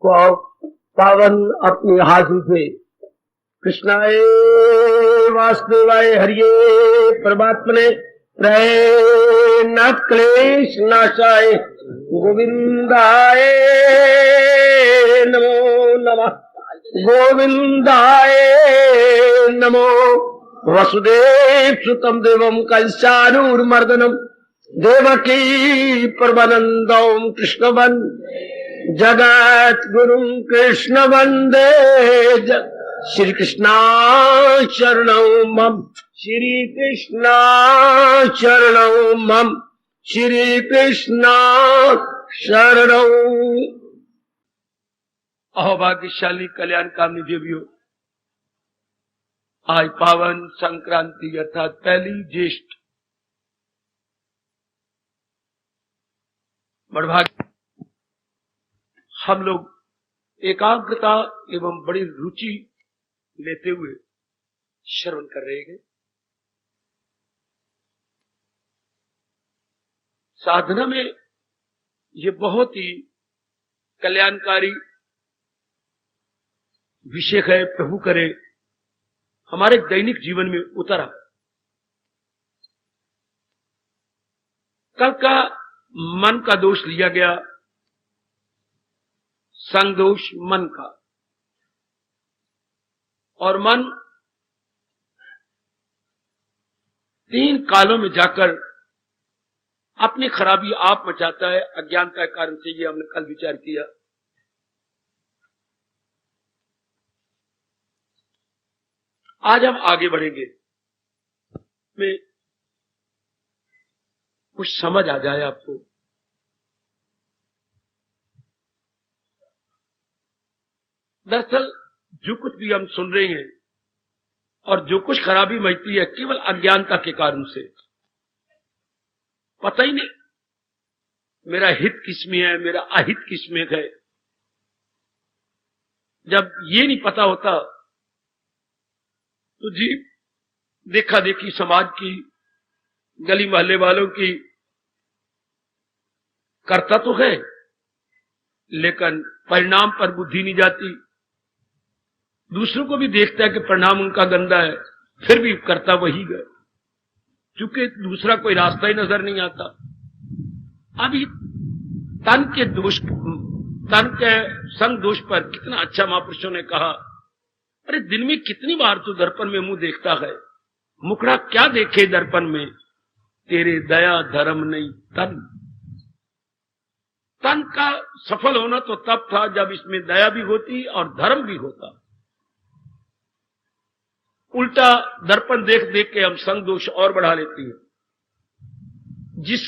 पावन अपनी हाथों से कृष्णाय वासुदेवाय हरिये परमात्मने न क्लेश नाशाय गोविंदाय नमो नमः गोविंदाय नमो वसुदेव सुतम देवम कंसानूरमर्दनम देवकी परमानंदम कृष्णवन जगत गुरु कृष्ण वंदे श्री कृष्णा शरणौ मम श्री कृष्णा शरणौ मम श्री कृष्णा शरणौ। अहोभाग्यशाली कल्याणकामी देवियों, आज पावन संक्रांति अर्थात पहली ज्येष्ठ बड़भाग्य हम लोग एकाग्रता एवं बड़ी रुचि लेते हुए श्रवण कर रहे हैं। साधना में ये बहुत ही कल्याणकारी विषय है। प्रभु करे हमारे दैनिक जीवन में उतरा। कल का मन का दोष लिया गया, संग दोष मन का, और मन तीन कालों में जाकर अपनी खराबी आप मचाता है। अज्ञानता के कारण से ये हमने कल विचार किया। आज हम आगे बढ़ेंगे में कुछ समझ आ जाए आपको। दरअसल जो कुछ भी हम सुन रहे हैं और जो कुछ खराबी मचती है केवल अज्ञानता के कारण से। पता ही नहीं मेरा हित किसमें है, मेरा अहित किसमें है। जब ये नहीं पता होता तो जी देखा देखी समाज की, गली मोहल्ले वालों की करता तो है, लेकिन परिणाम पर बुद्धि नहीं जाती। दूसरों को भी देखता है कि परिणाम उनका गंदा है, फिर भी करता वही है, क्योंकि दूसरा कोई रास्ता ही नजर नहीं आता। अभी तन के दोष, तन के संग दोष पर कितना अच्छा महापुरुषों ने कहा। अरे दिन में कितनी बार तो दर्पण में मुंह देखता है, मुखड़ा क्या देखे दर्पण में, तेरे दया धर्म नहीं तन। तन का सफल होना तो तब था जब इसमें दया भी होती और धर्म भी होता। उल्टा दर्पण देख देख के हम संग दोष और बढ़ा लेती हैं। जिस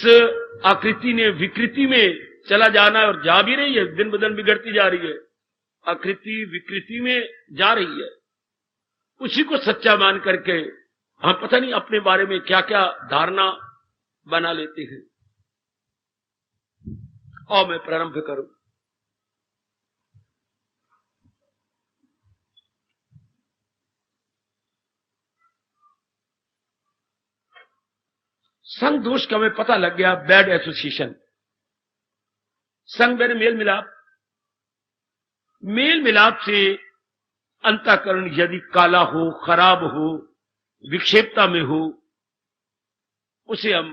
आकृति ने विकृति में चला जाना है और जा भी रही है, दिन ब दिन बिगड़ती जा रही है, आकृति विकृति में जा रही है, उसी को सच्चा मान करके हम पता नहीं अपने बारे में क्या क्या धारणा बना लेते हैं। और मैं प्रारंभ करूं। संग दोष का हमें पता लग गया, बैड एसोसिएशन। संग मेरे मेल मिलाप से अंतःकरण यदि काला हो, खराब हो, विक्षेपता में हो, उसे हम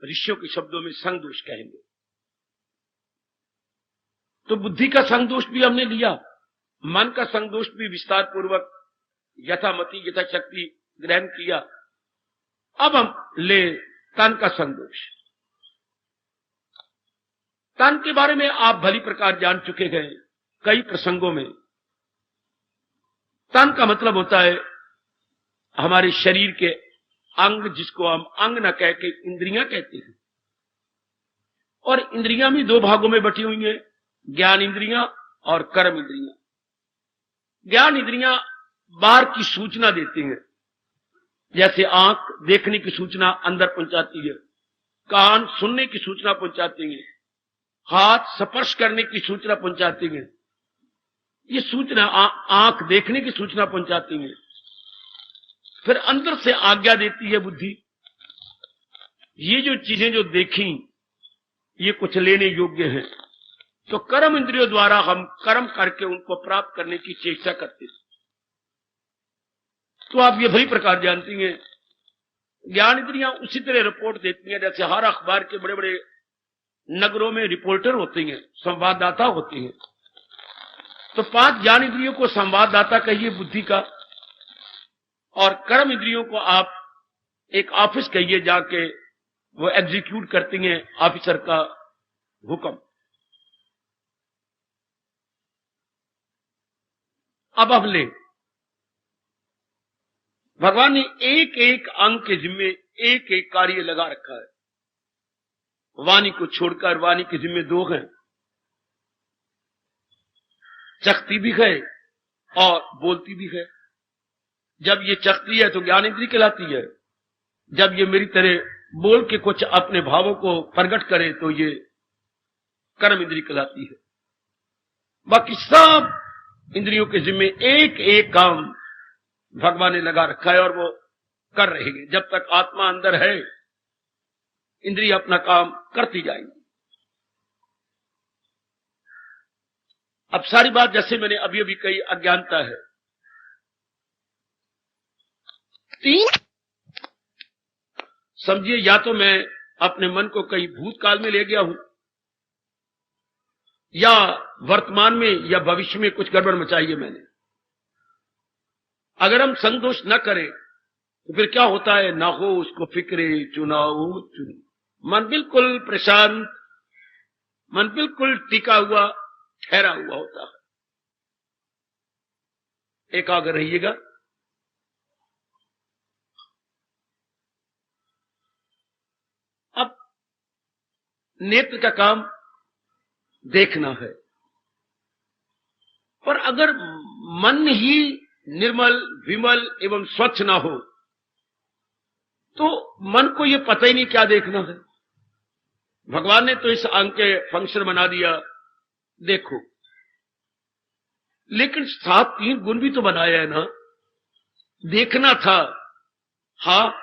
ऋषियों के शब्दों में संग दोष कहेंगे। तो बुद्धि का संग दोष भी हमने लिया, मन का संग दोष भी विस्तार पूर्वक यथामति यथाशक्ति ग्रहण किया। अब हम ले तन का संग दोष। तन के बारे में आप भली प्रकार जान चुके हैं कई प्रसंगों में। तन का मतलब होता है हमारे शरीर के अंग, जिसको हम अंग न कह के इंद्रियां कहते हैं। और इंद्रियां भी दो भागों में बटी हुई हैं, ज्ञान इंद्रियां और कर्म इंद्रियां। ज्ञान इंद्रियां बाहर की सूचना देती हैं, जैसे आंख देखने की सूचना अंदर पहुंचाती है, कान सुनने की सूचना पहुंचाती है, हाथ स्पर्श करने की सूचना पहुंचाती है। ये सूचना आंख देखने की सूचना पहुंचाती है। फिर अंदर से आज्ञा देती है बुद्धि, ये जो चीजें जो देखी ये कुछ लेने योग्य हैं, तो कर्म इंद्रियों द्वारा हम कर्म करके उनको प्राप्त करने की चेष्टा करते हैं। तो आप ये भली प्रकार जानती हैं, ज्ञान इंद्रियां उसी तरह रिपोर्ट देती हैं जैसे हर अखबार के बड़े बड़े नगरों में रिपोर्टर होते हैं, संवाददाता होते हैं। तो 5 ज्ञान इंद्रियों को संवाददाता कहिए बुद्धि का, और कर्म इंद्रियों को आप एक ऑफिस कहिए जाके वो एग्जीक्यूट करती हैं ऑफिसर का हुक्म। अब ले भगवान ने एक एक अंग के जिम्मे एक एक कार्य लगा रखा है। वाणी को छोड़कर वाणी के जिम्मे 2 हैं, चखती भी है और बोलती भी है। जब ये चखती है तो ज्ञान इंद्री कहलाती है, जब ये मेरी तरह बोल के कुछ अपने भावों को प्रकट करे तो ये कर्म इंद्री कहलाती है। बाकी सब इंद्रियों के जिम्मे एक एक काम भगवान ने लगा रखा है और वो कर रहेंगे। जब तक आत्मा अंदर है इंद्रिय अपना काम करती जाएंगी। अब सारी बात जैसे मैंने अभी अभी कही, अज्ञानता है। 3 समझिए, या तो मैं अपने मन को कहीं भूतकाल में ले गया हूं, या वर्तमान में या भविष्य में कुछ गड़बड़ मचाई है मैंने। अगर हम संतोष न करें तो फिर क्या होता है, ना हो उसको फिक्रे चुनाव चुनी। मन बिल्कुल प्रशांत, मन बिल्कुल टिका हुआ ठहरा हुआ होता है। एकाग्र रहिएगा। अब नेत्र का काम देखना है, पर अगर मन ही निर्मल विमल एवं स्वच्छ ना हो तो मन को यह पता ही नहीं क्या देखना है। भगवान ने तो इस अंग के फंक्शन बना दिया, देखो, लेकिन साथ 3 गुण भी तो बनाया है ना। देखना था, हाँ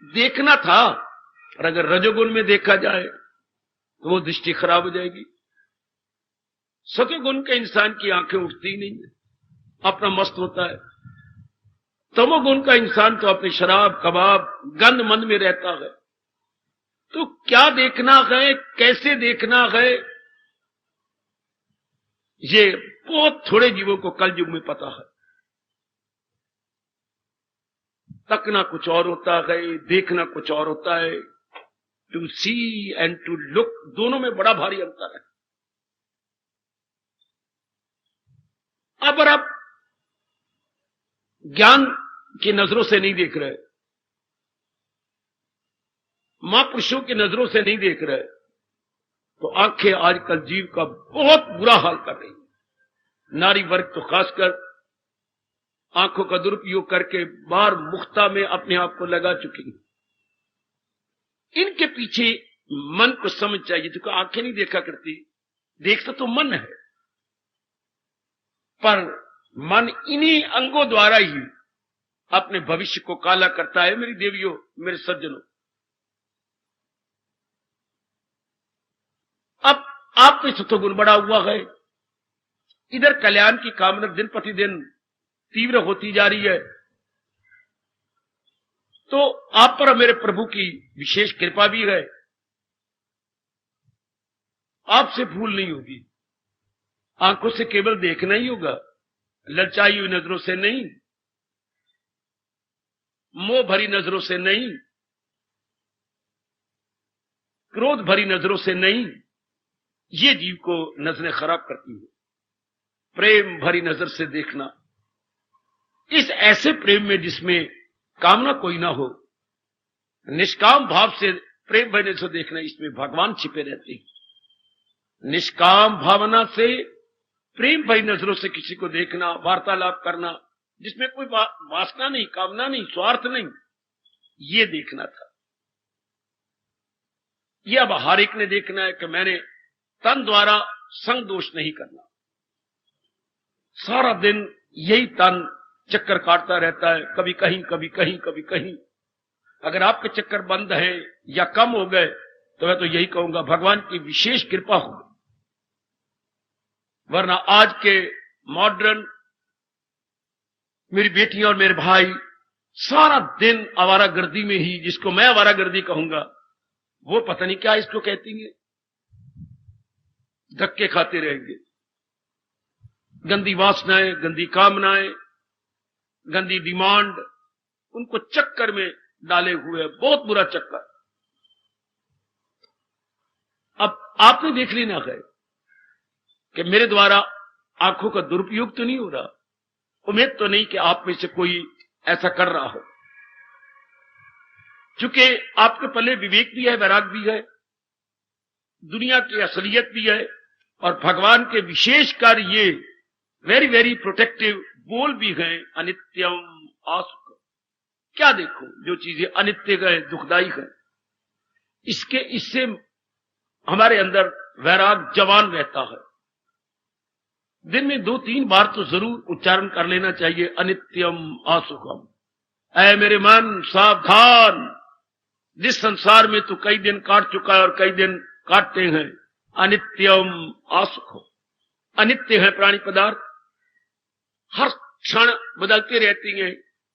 देखना था, और अगर रजोगुण में देखा जाए तो वो दृष्टि खराब हो जाएगी। सतोगुण के इंसान की आंखें उठती ही नहीं है, अपना मस्त होता है। तमोगुण का इंसान तो अपनी शराब कबाब गंद मंद में रहता है। तो क्या देखना है, कैसे देखना है, ये बहुत थोड़े जीवों को कल युग में पता है। तकना कुछ और होता है, देखना कुछ और होता है। To see and to look, दोनों में बड़ा भारी अंतर है। अब आप ज्ञान की नजरों से नहीं देख रहे, महापुरुषों की नजरों से नहीं देख रहे, तो आंखें आजकल जीव का बहुत बुरा हाल कर रही है। नारी वर्ग तो खासकर आंखों का दुरुपयोग करके बार मुख्ता में अपने आप को लगा चुकी है। इनके पीछे मन को समझ चाहिए, तो आंखें नहीं देखा करती, देखता तो मन है, पर मन इन्हीं अंगों द्वारा ही अपने भविष्य को काला करता है। मेरी देवियों, मेरे सज्जनों, अब आप पे सत्वगुण बड़ा हुआ है, इधर कल्याण की कामना दिन प्रतिदिन तीव्र होती जा रही है, तो आप पर मेरे प्रभु की विशेष कृपा भी है। आपसे भूल नहीं होगी, आंखों से केवल देखना ही होगा, ललचाई हुई नजरों से नहीं, मोह भरी नजरों से नहीं, क्रोध भरी नजरों से नहीं। ये जीव को नजरें खराब करती है। प्रेम भरी नजर से देखना, इस ऐसे प्रेम में जिसमें कामना कोई ना हो, निष्काम भाव से प्रेम भरे से देखना, इसमें भगवान छिपे रहते हैं। निष्काम भावना से प्रेम भरी नजरों से किसी को देखना, वार्तालाप करना, जिसमें कोई वासना नहीं, कामना नहीं, स्वार्थ नहीं, ये देखना था। ये अब हर एक ने देखना है कि मैंने तन द्वारा संग दोष नहीं करना। सारा दिन यही तन चक्कर काटता रहता है, कभी कहीं कभी कहीं कभी कहीं। अगर आपके चक्कर बंद है या कम हो गए तो मैं तो यही कहूंगा भगवान की विशेष कृपा हो, वरना आज के मॉडर्न मेरी बेटियां और मेरे भाई सारा दिन आवारागर्दी में ही, जिसको मैं आवारागर्दी कहूंगा, वो पता नहीं क्या इसको कहती है, धक्के खाते रहेंगे। गंदी वासनाएं, गंदी कामनाएं, गंदी डिमांड उनको चक्कर में डाले हुए, बहुत बुरा चक्कर। अब आपने देख लेना है कि मेरे द्वारा आंखों का दुरुपयोग तो नहीं हो रहा, उम्मीद तो नहीं कि आप में से कोई ऐसा कर रहा हो, क्योंकि आपके पल्ले विवेक भी है, वैराग भी है, दुनिया की असलियत भी है, और भगवान के विशेष कार्य ये वेरी वेरी प्रोटेक्टिव बोल भी हैं, अनित्यम आसुक। क्या देखो, जो चीजें अनित्य है, दुखदायी है, इससे हमारे अंदर वैराग जवान रहता है। दिन में 2-3 बार तो जरूर उच्चारण कर लेना चाहिए, अनित्यम आसुकम। ऐ मेरे मन सावधान, जिस संसार में तू कई दिन काट चुका है और कई दिन काटते हैं, अनित्यम आसुकम। अनित्य है प्राणी पदार्थ, हर क्षण बदलते रहती हैं,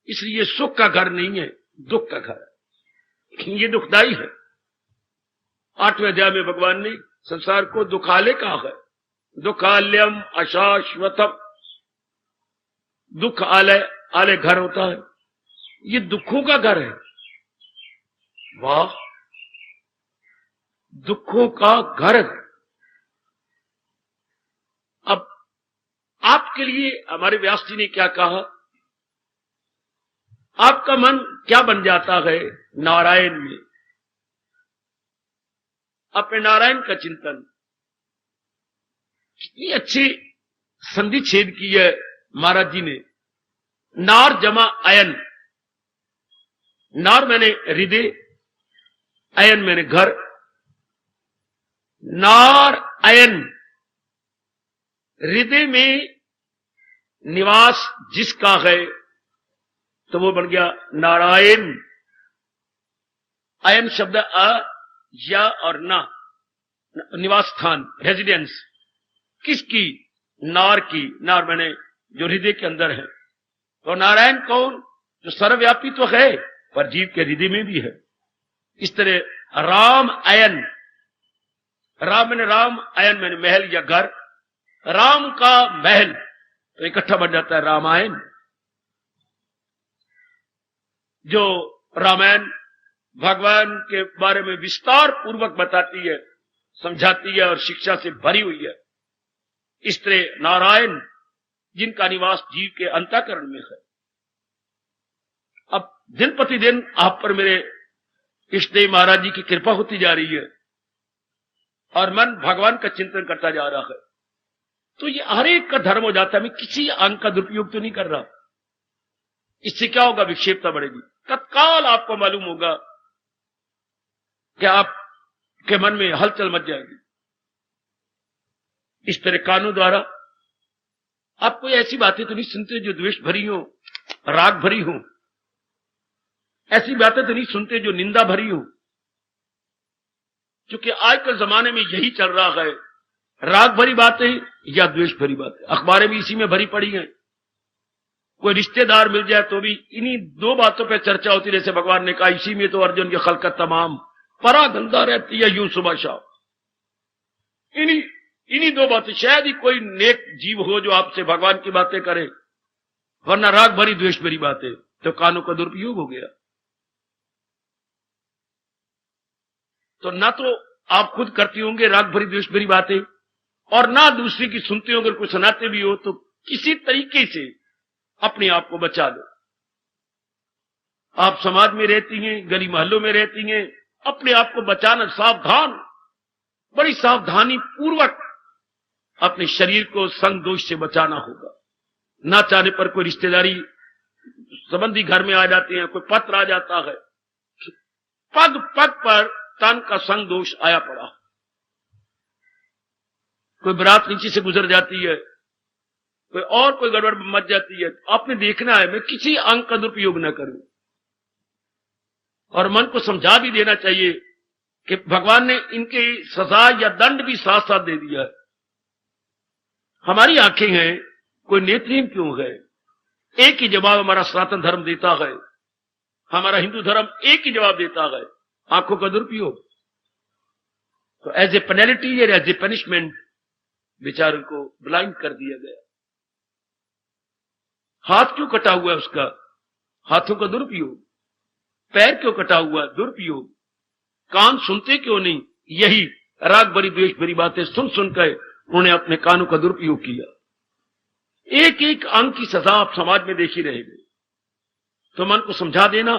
इसलिए सुख का घर नहीं है, दुख का घर है, ये दुखदाई है। 8वें अध्याय में भगवान ने संसार को दुखालय कहा है, दुखालयम अशाश्वतम। दुख आलय घर होता है, ये दुखों का घर है। वाह, दुखों का घर है। अब आपके लिए हमारे व्यास जी ने क्या कहा, आपका मन क्या बन जाता है नारायण में, अपने नारायण का चिंतन। कितनी अच्छी संधि छेद की है महाराज जी ने। नार जमा अयन, नार मैंने हृदय, अयन मैंने घर। नार अयन, हृदय में निवास जिसका है तो वो बन गया नारायण। अयन शब्द अ, या और ना, निवास स्थान, रेजिडेंस। किसकी? नार की। नार मैंने जो हृदय के अंदर है। तो नारायण कौन? जो सर्वव्यापी तो है पर जीव के हृदय में भी है। इस तरह राम अयन, राम मैंने राम, अयन मैंने महल या घर। राम का महल तो इकट्ठा बन जाता है रामायण। जो रामायण भगवान के बारे में विस्तार पूर्वक बताती है, समझाती है और शिक्षा से भरी हुई है। इस तरह नारायण जिनका निवास जीव के अंतःकरण में है। अब दिन प्रतिदिन आप पर मेरे इष्टदेव महाराज जी की कृपा होती जा रही है और मन भगवान का चिंतन करता जा रहा है, तो ये हर एक का धर्म हो जाता है। मैं किसी अंग का दुरुपयोग तो नहीं कर रहा। इससे क्या होगा? विक्षेपता बढ़ेगी। तत्काल आपको मालूम होगा कि आपके मन में हलचल मच जाएगी। इस तरह कानों द्वारा आप कोई ऐसी बातें तो नहीं सुनते जो द्वेष भरी हो, राग भरी हो। ऐसी बातें तो नहीं सुनते जो निंदा भरी हो, क्योंकि आज के जमाने में यही चल रहा है, राग भरी बातें या द्वेष भरी बातें। अखबारें भी इसी में भरी पड़ी हैं। कोई रिश्तेदार मिल जाए तो भी इन्हीं 2 बातों पर चर्चा होती। जैसे भगवान ने कहा, इसी में तो अर्जुन की खलकत तमाम परागंदा रहती है, यूं सुबह शाम। इन्हीं 2 बातें। शायद ही कोई नेक जीव हो जो आपसे भगवान की बातें करे, वरना राग भरी द्वेष भरी बातें। तो कानों का दुरुपयोग हो गया। तो ना तो आप खुद करती होंगे राग भरी द्वेष भरी बातें, और ना दूसरी की सुनते हो। अगर कोई सुनाते भी हो तो किसी तरीके से अपने आप को बचा लो। आप समाज में रहती हैं, गली मोहल्लों में रहती हैं, अपने आप को बचाना, सावधान, बड़ी सावधानी पूर्वक अपने शरीर को संग दोष से बचाना होगा। ना चाहने पर कोई रिश्तेदारी संबंधी घर में आ जाते हैं, कोई पत्र आ जाता है, पग पग पर तन का संग दोष आया पड़ा। कोई बारात नीचे से गुजर जाती है, कोई गड़बड़ मच जाती है। आपने देखना है मैं किसी अंग का दुरुपयोग न करूं, और मन को समझा भी देना चाहिए कि भगवान ने इनके सजा या दंड भी साथ साथ दे दिया है। हमारी आंखें हैं, कोई नेत्रहीन क्यों है? एक ही जवाब हमारा सनातन धर्म देता है, हमारा हिंदू धर्म एक ही जवाब देता है, आंखों का दुरुपयोग। तो एज ए पेनल्टी या एज ए पनिशमेंट बेचारों को ब्लाइंड कर दिया गया। हाथ क्यों कटा हुआ है उसका? हाथों का दुरुपयोग। पैर क्यों कटा हुआ? दुरुपयोग। कान सुनते क्यों नहीं? यही राग भरी द्वेष भरी बातें सुन सुनकर उन्होंने अपने कानों का दुरुपयोग किया। एक एक अंग की सजा आप समाज में देख ही रहेंगे। तो मन को समझा देना,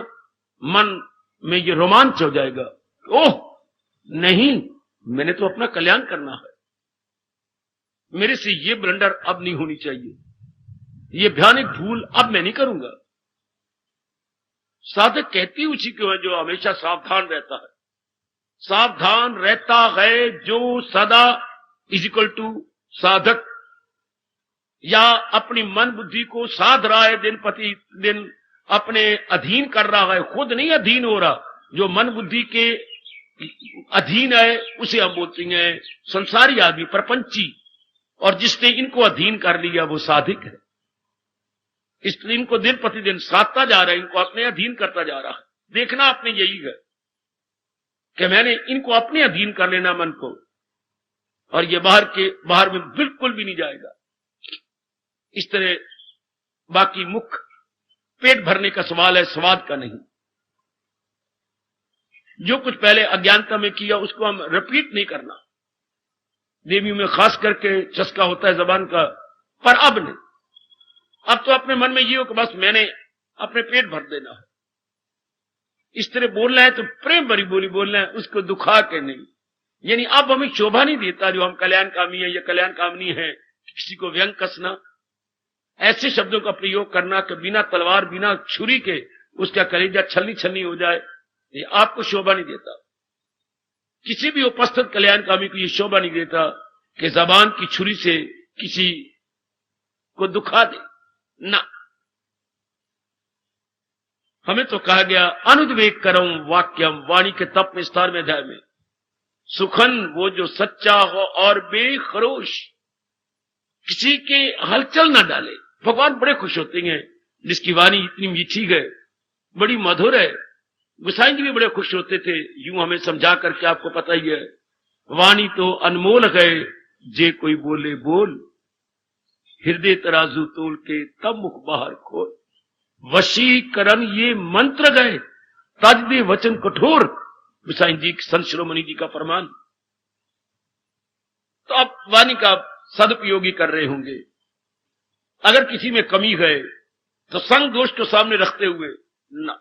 मन में ये रोमांच हो जाएगा, ओह नहीं, मैंने तो अपना कल्याण करना है, मेरे से ये ब्लंडर अब नहीं होनी चाहिए, ये भयानक भूल अब मैं नहीं करूंगा। साधक कहती उसी को है जो हमेशा सावधान रहता है। सावधान रहता है जो सदा इज इक्वल टू साधक, या अपनी मन बुद्धि को साध रहा है, दिन प्रति दिन अपने अधीन कर रहा है, खुद नहीं अधीन हो रहा। जो मन बुद्धि के अधीन है उसे हम बोलते हैं संसारी आदमी, प्रपंची, और जिसने इनको अधीन कर लिया वो साधिक है। इसलिए इनको दिन प्रतिदिन साधता जा रहा है, इनको अपने अधीन करता जा रहा है। देखना आपने यही है कि मैंने इनको अपने अधीन कर लेना मन को, और ये बाहर में बिल्कुल भी नहीं जाएगा। इस तरह बाकी मुख पेट भरने का सवाल है, स्वाद का नहीं। जो कुछ पहले अज्ञानता में किया उसको हम रिपीट नहीं करना। देवियों में खास करके चस्का होता है जबान का, पर अब नहीं। अब तो अपने मन में ये हो कि बस मैंने अपने पेट भर देना है। इस तरह बोलना है तो प्रेम भरी बोली बोलना है, उसको दुखा के नहीं। यानी अब हमें शोभा नहीं देता जो हम कल्याणकामी है या कल्याणकामनी है, किसी को व्यंग कसना, ऐसे शब्दों का प्रयोग करना कि बिना तलवार बिना छुरी के उसका कलेजा छलनी छलनी हो जाए, ये आपको शोभा नहीं देता। किसी भी उपस्थित कल्याणकामी को ये शोभा नहीं देता कि जबान की छुरी से किसी को दुखा दे ना। हमें तो कहा गया अनुद्वेग करम वाक्यम, वाणी के तप में स्थान में अध्याय में, सुखन वो जो सच्चा हो और बेखरोश, किसी के हलचल ना डाले। भगवान बड़े खुश होते हैं जिसकी वाणी इतनी मीठी है, बड़ी मधुर है। गोसाई जी भी बड़े खुश होते थे, यूं हमें समझा करके, आपको पता ही है, वाणी तो अनमोल है, जे कोई बोले बोल, हृदय तराजू तोल के तब मुख बाहर खोल, वशीकरण ये मंत्र गए, तज दे वचन कठोर। गोसाई जी, संत शिरोमणि जी का फरमान। तो आप वाणी का सदुपयोगी कर रहे होंगे। अगर किसी में कमी है तो संग दोष को सामने रखते हुए ना,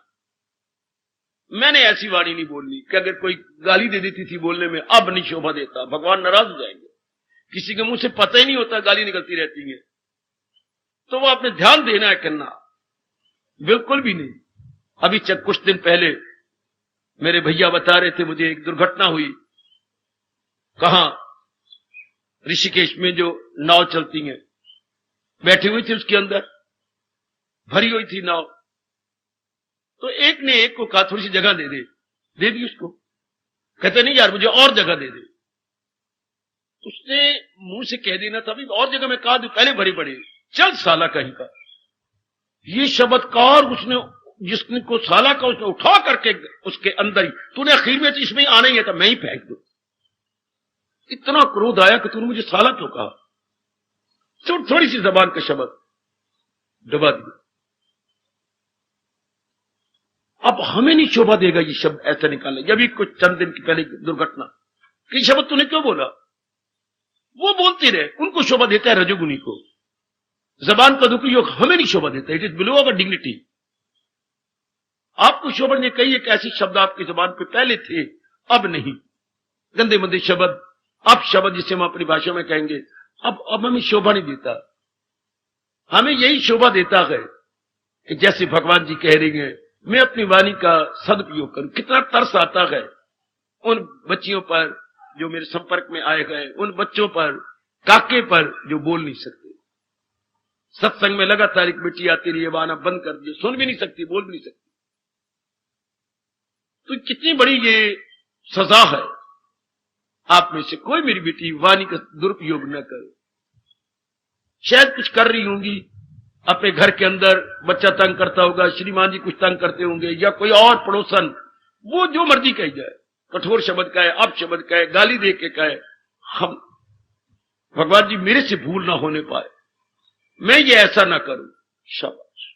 मैंने ऐसी वाणी नहीं बोलनी कि अगर कोई गाली दे देती थी बोलने में, अब नहीं शोभा देता, भगवान नाराज हो जाएंगे। किसी के मुंह से पता ही नहीं होता गाली निकलती रहती है, तो वो अपने ध्यान देना है करना, बिल्कुल भी नहीं। अभी कुछ दिन पहले मेरे भैया बता रहे थे मुझे, एक दुर्घटना हुई। कहां? ऋषिकेश में जो नाव चलती है, बैठी हुई थी उसके अंदर, भरी हुई थी नाव। तो एक ने एक को कहा थोड़ी सी जगह दे दी उसको। कहते नहीं यार मुझे और जगह दे दे। उसने मुंह से कह देना था, और जगह में कहा दूं, पहले भरी पड़ी, चल साला कहीं का। ये शब्दकार उसने, जिसने को साला का उसने उठा करके उसके अंदर ही, तूने आखिर में तो इसमें आना ही है, तो मैं ही फेंक दूं। इतना क्रोध आया कि तूने मुझे साला क्यों कहा। थोड़ी सी जबान का शब्द दबा दिया। अब हमें नहीं शोभा देगा ये शब्द ऐसा निकालना। जब भी कुछ चंद दिन की पहले दुर्घटना, कि शब्द तूने क्यों बोला, वो बोलते रहे, उनको शोभा देता है रजोगुनी को। जबान का दुरुपयोग हमें नहीं शोभा देता, it is below our dignity. आपको शोभा ने कई एक ऐसी शब्द आपकी जबान पे पहले थे, अब नहीं। गंदे मंदे शब्द, अब शब्द जिसे हम अपनी भाषा में कहेंगे, अब हमें शोभा नहीं देता। हमें यही शोभा देता है कि जैसे भगवान जी कह रही हैं, मैं अपनी वाणी का सदुपयोग करूं। कितना तरस आता है उन बच्चियों पर जो मेरे संपर्क में आए गए, उन बच्चों पर, काके पर जो बोल नहीं सकते। सत्संग में लगातार एक बेटी आती रही है, वाना बंद कर दिया, सुन भी नहीं सकती, बोल भी नहीं सकती। तो कितनी बड़ी ये सजा है। आप में से कोई मेरी बेटी वाणी का दुरुपयोग न करे। शायद कुछ कर रही होंगी अपने घर के अंदर, बच्चा तंग करता होगा, श्रीमान जी कुछ तंग करते होंगे, या कोई और पड़ोसन, वो जो मर्जी कही जाए, कठोर शब्द कहे, अपशब्द कहे, गाली दे के कहे, हम भगवान जी मेरे से भूल ना होने पाए, मैं ये ऐसा ना करूं, शाबाश।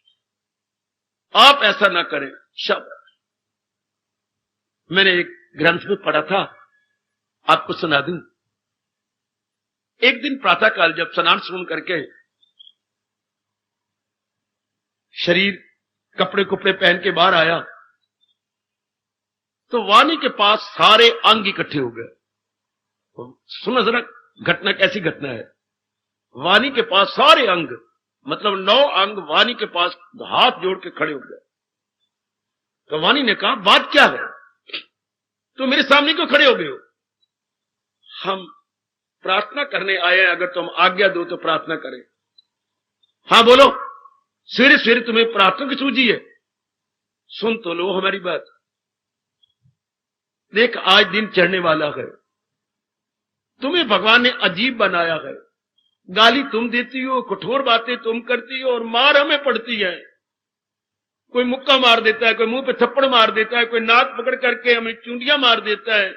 आप ऐसा ना करें, शाबाश। मैंने एक ग्रंथ में पढ़ा था, आपको सुना दूं। एक दिन प्रातःकाल जब स्नान स्नान करके शरीर कपड़े कुपड़े पहन के बाहर आया, तो वाणी के पास सारे अंग इकट्ठे हो गए। सुनो जरा घटना, कैसी घटना है। वाणी के पास सारे अंग, मतलब 9 अंग वाणी के पास हाथ जोड़ के खड़े हो गए। तो वाणी ने कहा, बात क्या है, तो मेरे सामने क्यों खड़े हो गए हो? हम प्रार्थना करने आए हैं, अगर तुम आज्ञा दो तो प्रार्थना करें। हां बोलो, सवेरे सवेरे तुम्हें प्रार्थना की सूझी है, सुन तो लो हमारी बात। देख, आज दिन चढ़ने वाला है, तुम्हें भगवान ने अजीब बनाया है। गाली तुम देती हो, कठोर बातें तुम करती हो, और मार हमें पड़ती है। कोई मुक्का मार देता है, कोई मुंह पे थप्पड़ मार देता है, कोई नाक पकड़ करके हमें चूंडियां मार देता है,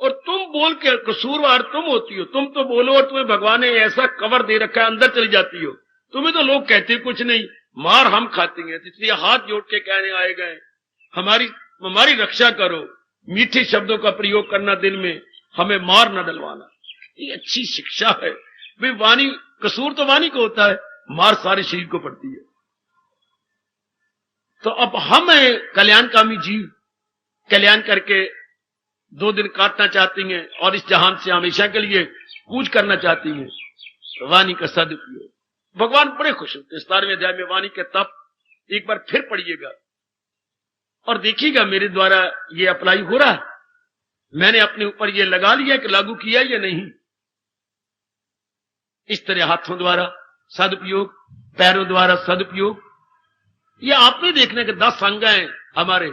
और तुम बोल के कसूरवार तुम होती हो। तुम तो बोलो और तुम्हें भगवान ने ऐसा कवर दे रखा है, अंदर चली जाती हो। तुम्हें तो लोग कहते कुछ नहीं, मार हम खाती हैं। इसलिए हाथ जोड़ के कहने आए गए, हमारी रक्षा करो, मीठे शब्दों का प्रयोग करना दिन में, हमें मार न डलवाना। ये अच्छी शिक्षा है भाई। वाणी, कसूर तो वाणी को होता है, मार सारे शरीर को पड़ती है। तो अब हम कल्याणकामी जीव, कल्याण करके 2 दिन काटना चाहती हैं और इस जहान से हमेशा के लिए कूच करना चाहती हैं। तो वाणी का सदुपयोग, भगवान बड़े खुश होते। 17वें अध्याय में वाणी के तप एक बार फिर पढ़िएगा और देखिएगा मेरे द्वारा ये अप्लाई हो रहा है, मैंने अपने ऊपर ये लगा लिया कि लागू किया या नहीं। इस तरह हाथों द्वारा सदुपयोग, पैरों द्वारा सदुपयोग, ये आपने देखने के 10 अंग हैं हमारे,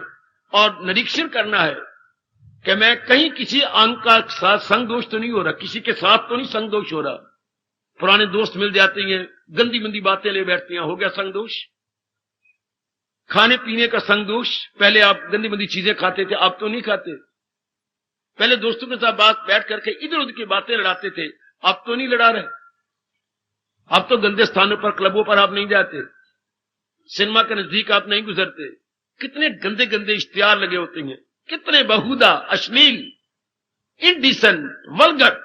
और निरीक्षण करना है कि मैं कहीं किसी अंग का साथ संग दोष तो नहीं हो रहा, किसी के साथ तो नहीं संग दोष हो रहा। पुराने दोस्त मिल जाते हैं, गंदी मंदी बातें ले बैठती हैं, हो गया संग दोष। खाने पीने का संग दोष, पहले आप गंदी मंदी चीजें खाते थे, अब तो नहीं खाते। पहले दोस्तों के साथ बात बैठ करके इधर उधर की बातें लड़ाते थे, अब तो नहीं लड़ा रहे। अब तो गंदे स्थानों पर, क्लबों पर आप नहीं जाते, सिनेमा के नजदीक आप नहीं गुजरते। कितने गंदे गंदे इश्तिहार लगे होते हैं, कितने बहुदा, अश्लील, इनडिसेंट, वल्गर,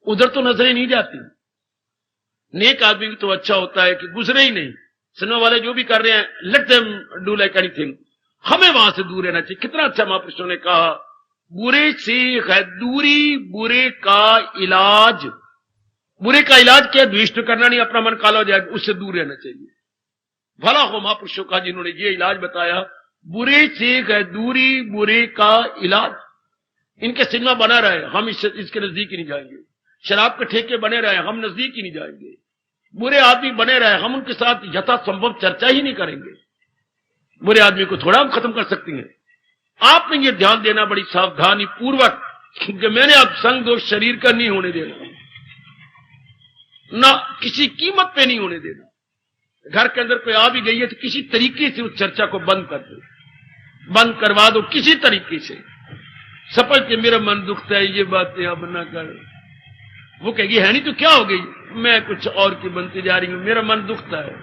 उधर तो नजरें नहीं जाती। नेक आदमी तो अच्छा होता है कि गुजरे ही नहीं। सिनेमा वाले जो भी कर रहे हैं, let them do like anything, हमें वहां से दूर रहना चाहिए। कितना अच्छा महापुरुषों ने कहा, बुरे से है दूरी, बुरे का इलाज। बुरे का इलाज क्या? द्वेष तो करना नहीं, अपना मन काला हो जाएगा, उससे दूर रहना चाहिए। भला हो महापुरुषों का जिन्होंने ये इलाज बताया, बुरे से है दूरी, बुरे का इलाज। इनके सिनेमा बना रहे, हम इसके नजदीक ही नहीं जाएंगे। शराब के ठेके बने रहे, हम नजदीक ही नहीं जाएंगे। बुरे आदमी बने रहे, हम उनके साथ यथासंभव चर्चा ही नहीं करेंगे। बुरे आदमी को थोड़ा हम खत्म कर सकते हैं। आपने ये ध्यान देना बड़ी सावधानी पूर्वक कि मैंने अब संग दोष शरीर का नहीं होने देना, ना किसी कीमत पे नहीं होने देना। घर के अंदर कोई आ भी गई है तो किसी तरीके से उस चर्चा को बंद कर दो, बंद करवा दो किसी तरीके से। समझ के मेरा मन दुखता है, ये बातें अब ना कर। वो कहेगी है नहीं तो क्या हो गई, मैं कुछ और की बनती जा रही हूं, मेरा मन दुखता है।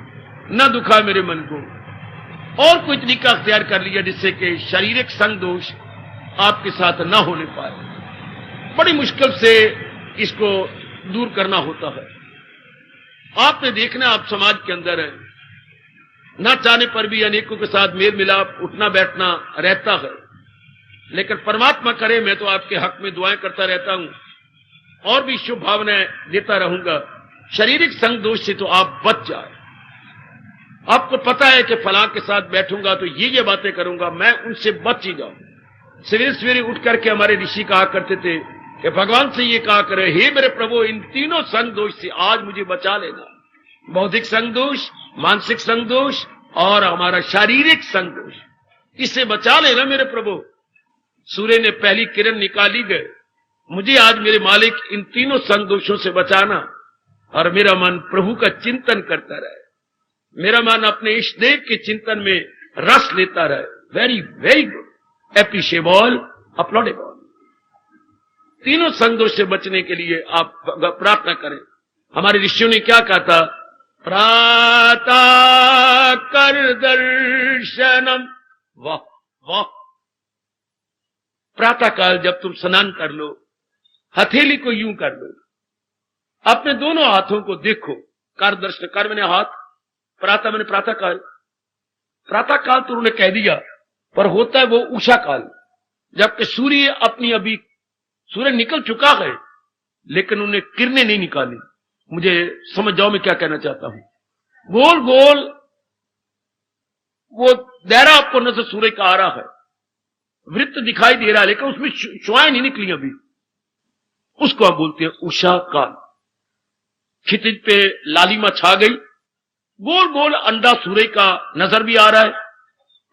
ना दुखा मेरे मन को, और कोई तरीका अख्तियार कर लिया जिससे कि शारीरिक संग दोष आपके साथ ना होने पाए। बड़ी मुश्किल से इसको दूर करना होता है। आपने देखना, आप समाज के अंदर है, ना चाहने पर भी अनेकों के साथ मेल मिलाप, उठना बैठना रहता है। लेकिन परमात्मा करे, मैं तो आपके हक में दुआएं करता रहता हूं और भी शुभ भावनाएं देता रहूंगा। शारीरिक संग दोष से तो आप बच जाए। आपको पता है कि फलां के साथ बैठूंगा तो ये बातें करूंगा, मैं उनसे बच ही जाऊं। सवेरे सवेरे उठ करके हमारे ऋषि कहा करते थे कि भगवान से ये कहा करे, हे मेरे प्रभु, इन तीनों संग दोष से आज मुझे बचा लेना। बौद्धिक संग दोष, मानसिक संग दोष और हमारा शारीरिक संग दोष, इससे बचा लेना मेरे प्रभु। सूर्य ने पहली किरण निकाली गए। मुझे आज मेरे मालिक इन तीनों संग दोषों से बचाना और मेरा मन प्रभु का चिंतन करता रहे, मेरा मन अपने इष्ट देव के चिंतन में रस लेता रहे। Very very good, appreciable, applaudable. तीनों संग दोष से बचने के लिए आप प्रार्थना करें। हमारे ऋषियों ने क्या कहा था? प्रातः कर दर्शनम। वाह वाह। प्रातः काल जब तुम स्नान कर लो, हथेली को यूं कर लो, अपने दोनों हाथों को देखो। कर दर्शन, कर मैंने हाथ, प्रातः मैंने प्रातः काल। प्रातः काल तो उन्होंने कह दिया, पर होता है वो उषा काल, जबकि सूर्य अपनी अभी सूर्य निकल चुका है, लेकिन उन्हें किरणें नहीं निकाली। मुझे समझ जाओ मैं क्या कहना चाहता हूं। गोल गोल वो दायरा आपको नजर सूर्य का आ रहा है, वृत्त दिखाई दे रहा है, लेकिन उसमें शुआएं नहीं निकली अभी। उसको आप बोलते हैं उषा काल। क्षितिज पे लालिमा छा गई, गोल गोल अंडा सूर्य का नजर भी आ रहा है,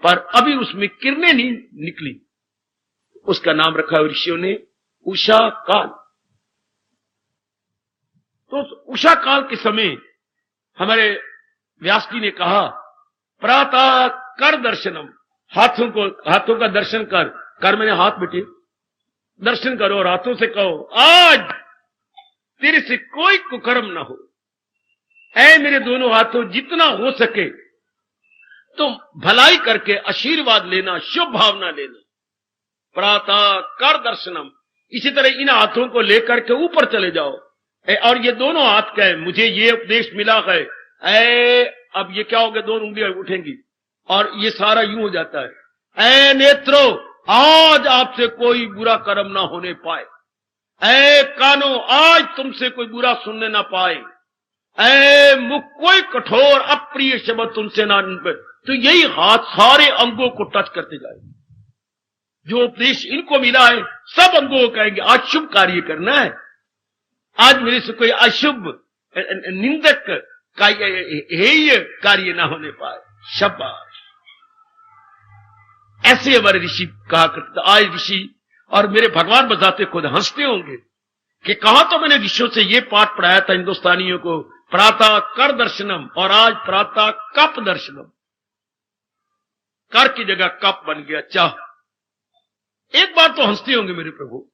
पर अभी उसमें किरणें नहीं निकली। उसका नाम रखा है ऋषियों ने उषा काल। तो उषा काल के समय हमारे व्यास जी ने कहा, प्रातः कर दर्शनम। हाथों का दर्शन कर। कर मैंने हाथ बेटे, दर्शन करो और हाथों से कहो, आज तेरे से कोई कुकर्म ना हो। ऐ मेरे दोनों हाथों, जितना हो सके तो भलाई करके आशीर्वाद लेना, शुभ भावना लेना। प्रातः कर दर्शनम। इसी तरह इन हाथों को लेकर के ऊपर चले जाओ। और ये दोनों हाथ क्या है? मुझे ये उपदेश मिला है, अब ये क्या हो गया, दोनों उंगलियां उठेंगी और ये सारा यूं हो जाता है। ऐ नेत्रो, आज आपसे कोई बुरा कर्म ना होने पाए। ऐ कानो, आज तुमसे कोई बुरा सुनने ना पाए। ऐ मुख, कोई कठोर अप्रिय शब्द तुमसे ना। तो यही हाथ सारे अंगों को टच करते जाएंगे। जो उपदेश इनको मिला है, सब अंगों को कहेंगे आज शुभ कार्य करना है, आज मेरे से कोई अशुभ निंदक का हेय कार्य ना होने पाए। शाबाश। ऐसे हमारे ऋषि कहा करते। आज ऋषि और मेरे भगवान बताते खुद हंसते होंगे कि कहा तो मैंने ऋषियों से ये पाठ पढ़ाया था हिंदुस्तानियों को, प्रातः कर दर्शनम, और आज प्रातः कप दर्शनम। कर की जगह कप बन गया, चाह। एक बार तो हंसते होंगे मेरे प्रभु,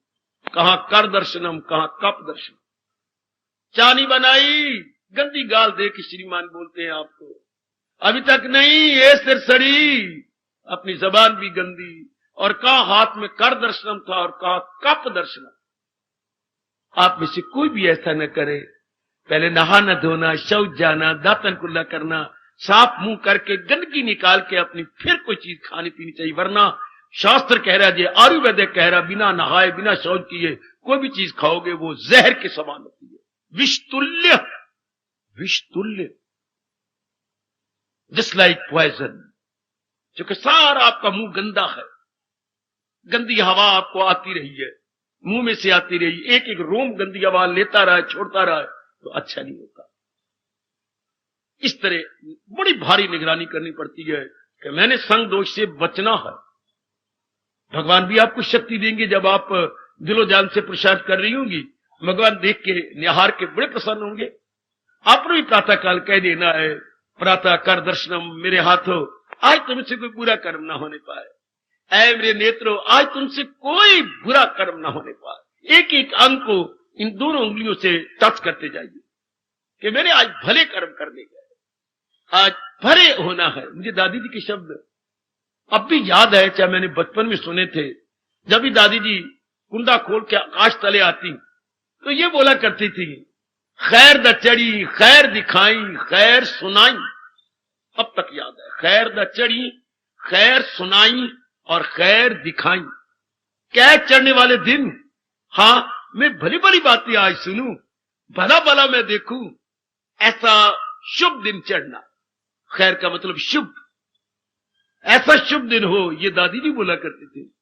कहां कर दर्शनम, कहां कप दर्शनम। चाह नहीं बनाई, गंदी गाल दे के श्रीमान बोलते हैं आपको। अभी तक नहीं, ये सिरसड़ी, अपनी जबान भी गंदी। और कहा हाथ में कर दर्शनम था और कहा कप दर्शनम। आप में से कोई भी ऐसा न करे, पहले नहाना धोना, शौच जाना, दातन कुल्ला करना, साफ मुंह करके गंदगी निकाल के अपनी फिर कोई चीज खानी पीनी चाहिए। वरना शास्त्र कह रहा है, आयुर्वेदिक कह रहा, बिना नहाए बिना शौच किए कोई भी चीज खाओगे वो जहर के समान होती है, विषतुल्य, विषतुल्य, जस्ट लाइक पॉइजन। क्योंकि सारा आपका मुंह गंदा है, गंदी हवा आपको आती रही है, मुंह में से आती रही, एक एक रोम गंदी हवा लेता रहा है, छोड़ता रहा है, तो अच्छा नहीं होता। इस तरह बड़ी भारी निगरानी करनी पड़ती है कि मैंने संग दोष से बचना है। भगवान भी आपको शक्ति देंगे जब आप दिलो जान से पुरुषार्थ कर रही होंगी। भगवान देख के निहार के बड़े प्रसन्न होंगे। आपने भी प्रातः काल कह देना है, प्रातः कर दर्शनम, मेरे हाथों आज तुमसे कोई बुरा कर्म ना होने पाए। ऐ मेरे नेत्रों, आज तुमसे कोई बुरा कर्म ना होने पाए। एक एक अंग को इन दोनों उंगलियों से टच करते जाइए कि मैंने आज भले कर्म करने गए, आज भले होना है। मुझे दादी जी के शब्द अब भी याद है, चाहे मैंने बचपन में सुने थे। जब भी दादी जी कुंडा खोल के आकाश तले आती तो ये बोला करती थी, खैर द चढ़ी खैर दिखाई खैर सुनाई। अब तक याद है, खैर द चढ़ी खैर सुनाई और खैर दिखाई। क्या चढ़ने वाले दिन, हाँ मैं भली भली बातें आज सुनूं, भला भला मैं देखूं, ऐसा शुभ दिन चढ़ना। खैर का मतलब शुभ, ऐसा शुभ दिन हो, ये दादी जी बोला करती थी।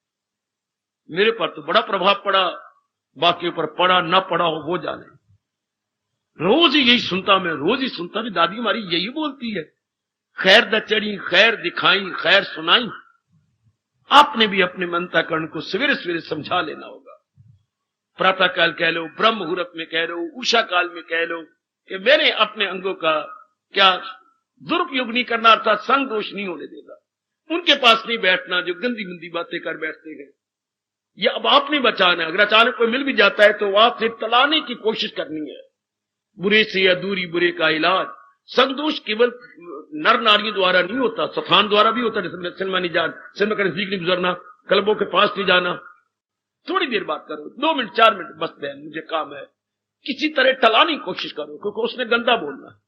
मेरे पर तो बड़ा प्रभाव पड़ा, बाकी पर पड़ा ना पड़ा हो वो जाने। रोज ही यही सुनता, मैं रोज ही सुनता भी दादी हमारी यही बोलती है, खैर द चढ़ी खैर दिखाई खैर सुनाई। आपने भी अपने अंतःकरण को सवेरे सवेरे समझा लेना होगा। प्रातः काल कह लो, ब्रह्म मुहूर्त में कह लो, उषा काल में कह लो कि मैंने अपने अंगों का क्या दुरुपयोग नहीं करना, अर्थात संग दोष नहीं होने देगा। उनके पास नहीं बैठना जो गंदी गंदी बातें कर बैठते हैं। ये अब आपने बचाना है। अगर अचानक कोई मिल भी जाता है तो आपने तलाने की कोशिश करनी है। बुरे से या दूरी, बुरे का इलाज। संगदोष केवल नर नारियों द्वारा नहीं होता, सफान द्वारा भी होता है। जैसे सिनेमा नहीं जाना, सिनेमा का नजदीक नहीं गुजरना, क्लबों के पास नहीं जाना, थोड़ी देर बात करो, 2 मिनट 4 मिनट बस बहन मुझे काम है, किसी तरह टलाने की कोशिश करो, क्योंकि उसने गंदा बोलना।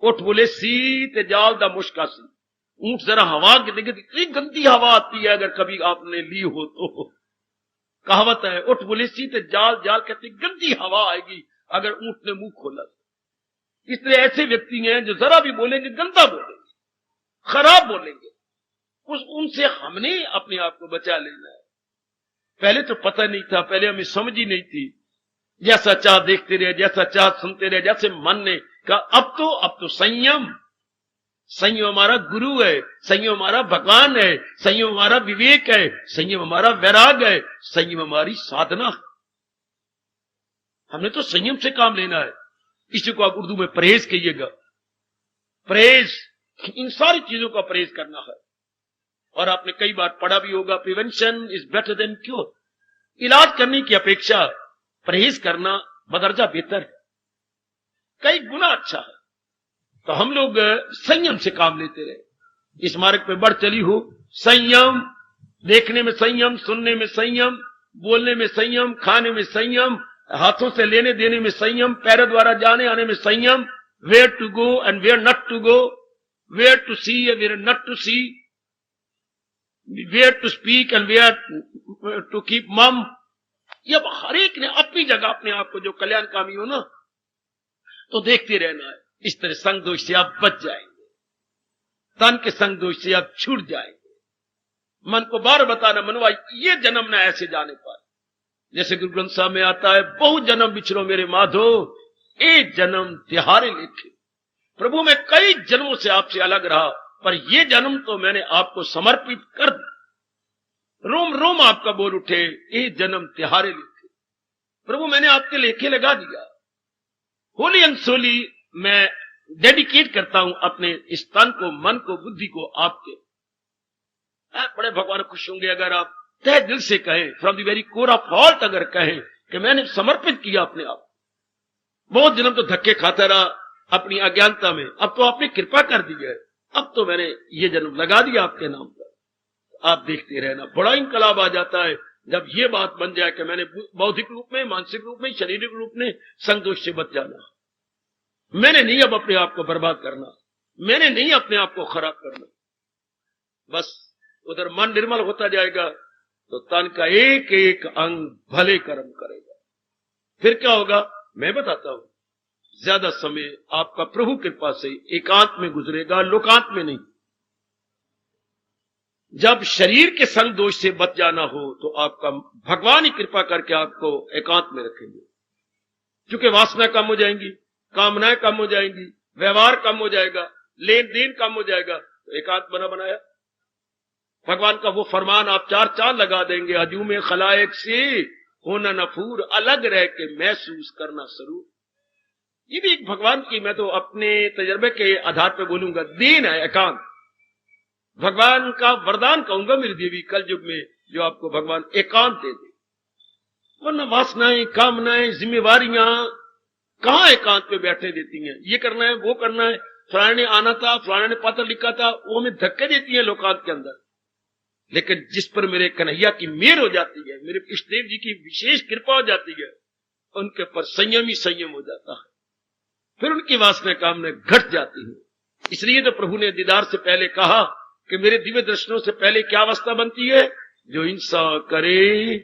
उठ बोले सीते जाल दा मुश्कासी, ऊंट जरा हवा देखे, इतनी गंदी हवा आती है अगर कभी आपने ली हो तो। कहावत है, उठ बोले सीते जाल, जाल कहते गंदी हवा आएगी अगर ऊंट ने मुंह खोला। इसलिए ऐसे व्यक्ति हैं जो जरा भी बोलेंगे गंदा बोलेंगे, खराब बोलेंगे, उनसे हमने अपने आप को बचा लेना है। पहले तो पता नहीं था, पहले हमें समझ ही नहीं थी, जैसा चाह देखते रहे, जैसा चाह सुनते रहे, जैसे मन ने कहा। अब तो संयम हमारा गुरु है, संयम हमारा भगवान है, संयम हमारा विवेक है, संयम हमारा वैराग है, संयम हमारी साधना है। हमने तो संयम से काम लेना है। इसी को आप उर्दू में परहेज कहिएगा। परहेज, इन सारी चीजों का परहेज करना है। और आपने कई बार पढ़ा भी होगा, prevention is better than cure. इलाज करने की अपेक्षा परहेज करना बदर्जा बेहतर है, कई गुना अच्छा है। तो हम लोग संयम से काम लेते रहे, इस मार्ग पे बढ़ चली हो। संयम, देखने में संयम, सुनने में संयम, बोलने में संयम, खाने में संयम, हाथों से लेने देने में संयम, पैरों द्वारा जाने आने में संयम, where to go and where not to go, where to see and where not to see, where to speak and where to keep mum. ये हर एक ने अपनी जगह अपने आप को जो कल्याणकामी हो ना, तो देखते रहना है। इस तरह संग दोष से आप बच जाएंगे, तन के संग दोष से आप छूट जाएंगे। मन को बार बताना, मनवा ये जन्म ना ऐसे जाने पाए। जैसे गुरु ग्रंथ साहब में आता है, बहुत जन्म बिछड़ो मेरे माधो, एक जन्म तिहारे लेखे। प्रभु मैं कई जन्मों से आपसे अलग रहा, पर यह जन्म तो मैंने आपको समर्पित कर दिया। रोम रोम आपका बोल उठे, एक जन्म तिहारे लेखे। प्रभु मैंने आपके लेखे लगा दिया। होली एंड सोली मैं डेडिकेट करता हूं अपने इस तन को, मन को, बुद्धि को आपके। बड़े भगवान खुश होंगे अगर आप तहे दिल से कहें, from the very core of heart अगर कहें कि मैंने समर्पित किया अपने आप। बहुत जन्म तो धक्के खाता रहा अपनी अज्ञानता में, अब तो आपने कृपा कर दी है, अब तो मैंने ये जन्म लगा दिया आपके नाम पर। आप देखते रहना, बड़ा इनकलाब आ जाता है जब ये बात बन जाए कि मैंने बौद्धिक रूप में, मानसिक रूप में, शारीरिक रूप में संतोष से बच जाना। मैंने नहीं अब अपने आप को बर्बाद करना, मैंने नहीं अपने आप को खराब करना। बस उधर मन निर्मल होता जाएगा तो तन का एक एक अंग भले कर्म करेगा। फिर क्या होगा मैं बताता हूं। ज्यादा समय आपका प्रभु कृपा से एकांत में गुजरेगा, लोकांत में नहीं। जब शरीर के संग दोष से बच जाना हो तो आपका भगवान ही कृपा करके आपको एकांत में रखेंगे। क्योंकि वासना कम हो जाएंगी, कामनाएं कम हो जाएंगी, व्यवहार कम हो जाएगा, लेन देन कम हो जाएगा, तो एकांत बना बनाया। भगवान का वो फरमान आप चार चांद लगा देंगे, हजूम खलायक से होना नफूर, अलग रह के महसूस करना स्वरूप। ये भी एक भगवान की, मैं तो अपने तजर्बे के आधार पर बोलूंगा, देन है एकांत। भगवान का वरदान कहूंगा मेरी देवी कल युग में, जो आपको भगवान एकांत दे दे। वरना वासनाएं, कामनाएं, जिम्मेवारियां कहां एकांत पे बैठने देती हैं। ये करना है, वो करना है, फलाने ने आना था, फलाने ने पत्र लिखा था, वो हमें धक्के देती है लोकांत के अंदर। लेकिन जिस पर मेरे कन्हैया की मेहर हो जाती है, मेरे इष्टदेव जी की विशेष कृपा हो जाती है, उनके पर संयम ही संयम हो जाता है। फिर उनकी वासना कामना घट जाती है। इसलिए तो प्रभु ने दीदार से पहले कहा कि मेरे दिव्य दर्शनों से पहले क्या अवस्था बनती है, जो हिंसा करे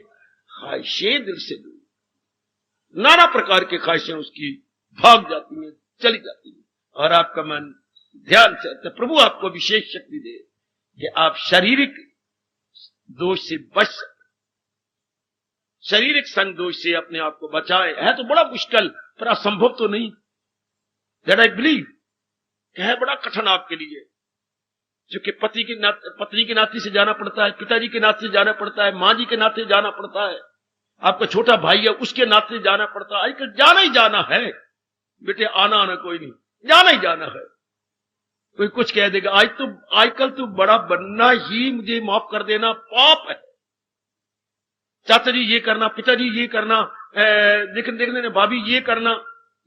ख्वाहिशें दिल से दूर। नाना प्रकार की ख्वाहिशें उसकी भाग जाती हैं, चली जाती हैं, और आपका मन ध्यान से। तो प्रभु आपको विशेष शक्ति दे कि आप शारीरिक दोष से बच सकें, शारीरिक संग दोष से अपने आप को बचाए। है तो बड़ा मुश्किल, पर असंभव तो नहीं। दैट आई बिलीव है बड़ा कठिन आपके लिए। क्योंकि पत्नी के नाते से जाना पड़ता है, पिताजी के नाते से जाना पड़ता है, माँ जी के नाते जाना पड़ता है, आपका छोटा भाई है उसके नाते जाना पड़ता है। आजकल जाना ही जाना है बेटे, आना आना कोई नहीं, जाना ही जाना है। कोई कुछ कह देगा, आजकल तो बड़ा बनना ही, मुझे माफ कर देना, पाप है। चाचा जी ये करना, पिताजी ये करना, देखने ने भाभी ये करना,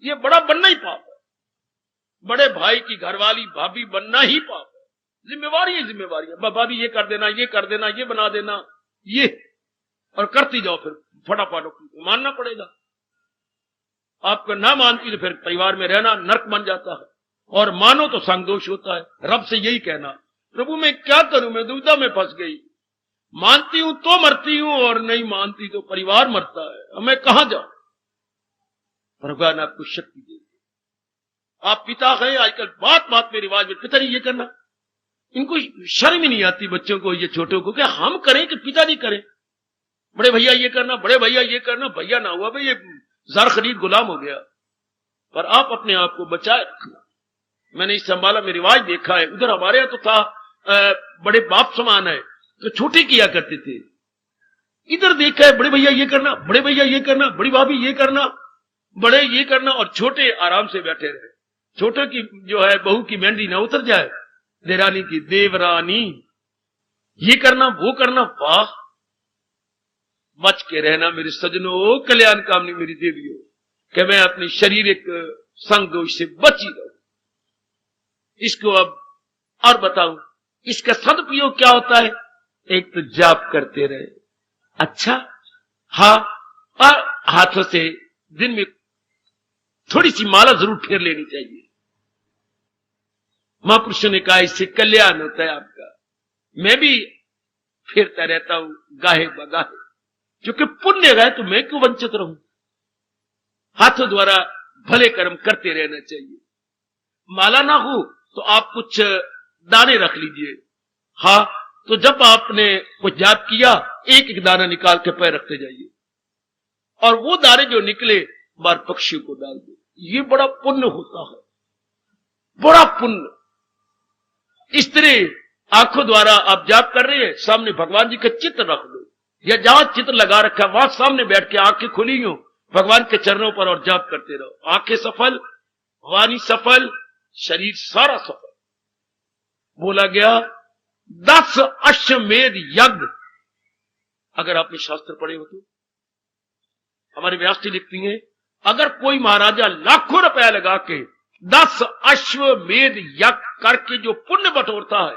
ये बड़ा बनना ही पाप है। बड़े भाई की घरवाली भाभी बनना ही पाप है। जिम्मेवारी है। भाभी ये कर देना, ये कर देना, ये बना देना, ये, और करती जाओ, फिर फटाफट मानना पड़ेगा। आपको ना मानती तो फिर परिवार में रहना नर्क बन जाता है, और मानो तो संगदोष होता है। रब से यही कहना, प्रभु मैं क्या करूं, मैं दुविधा में फंस गई, मानती हूं तो मरती हूं और नहीं मानती तो परिवार मरता है, मैं कहां जाऊं। भगवान आपको शक्ति दे। आप पिता हैं, आजकल बात बात में रिवाज में पिताजी ये करना, इनको शर्म ही नहीं आती बच्चों को, ये छोटों को, क्या हम करें कि पिताजी करें। बड़े भैया ये करना, बड़े भैया ये करना, भैया ना हुआ भाई ये जार खरीद गुलाम हो गया। पर आप अपने आप को बचाए रखना। मैंने इस संभाला में रिवाज देखा है, उधर हमारे यहां तो था बड़े बाप समान है तो छोटे किया करते थे। इधर देखा है बड़े भैया ये करना, बड़े भैया ये करना, बड़ी भाभी ये करना, बड़े ये करना, और छोटे आराम से बैठे रहे। छोटे की जो है बहू की मेहंदी ना उतर जाए, देरानी की देवरानी ये करना वो करना। वाह, बच के रहना मेरे सजनों, कल्याण कामनी मेरी देवियों, कि मैं अपनी शारीरिक संग दोष से बची रहूं। इसको अब और बताऊं, इसका सदुपयोग क्या होता है। एक तो जाप करते रहे, अच्छा हाँ, और हाथों से दिन में थोड़ी सी माला जरूर फेर लेनी चाहिए। महापुरुषों ने कहा इससे कल्याण होता है आपका। मैं भी फेरता रहता हूं गाहे बगाहे, क्योंकि पुण्य है तो मैं क्यों वंचित रहूं। हाथों द्वारा भले कर्म करते रहना चाहिए। माला ना हो तो आप कुछ दाने रख लीजिए। हाँ, तो जब आपने कुछ जाप किया, एक एक दाना निकाल के पैर रखते जाइए, और वो दाने जो निकले बार पक्षियों को डाल दो। ये बड़ा पुण्य होता है, बड़ा पुण्य। इस तरह आंखों द्वारा आप जाप कर रहे हैं, सामने भगवान जी का चित्र रख दो, या जहां चित्र लगा रखा है वहां सामने बैठ के आंखें खुली हो भगवान के चरणों पर, और जाप करते रहो। आंखें सफल, वाणी सफल, शरीर सारा सफल। बोला गया 10 अश्वमेध यज्ञ, अगर आपने शास्त्र पढ़े हो तो। हमारे व्यास जी लिखती हैं, अगर कोई महाराजा लाखों रुपया लगा के 10 अश्वमेध यज्ञ करके जो पुण्य बटोरता है,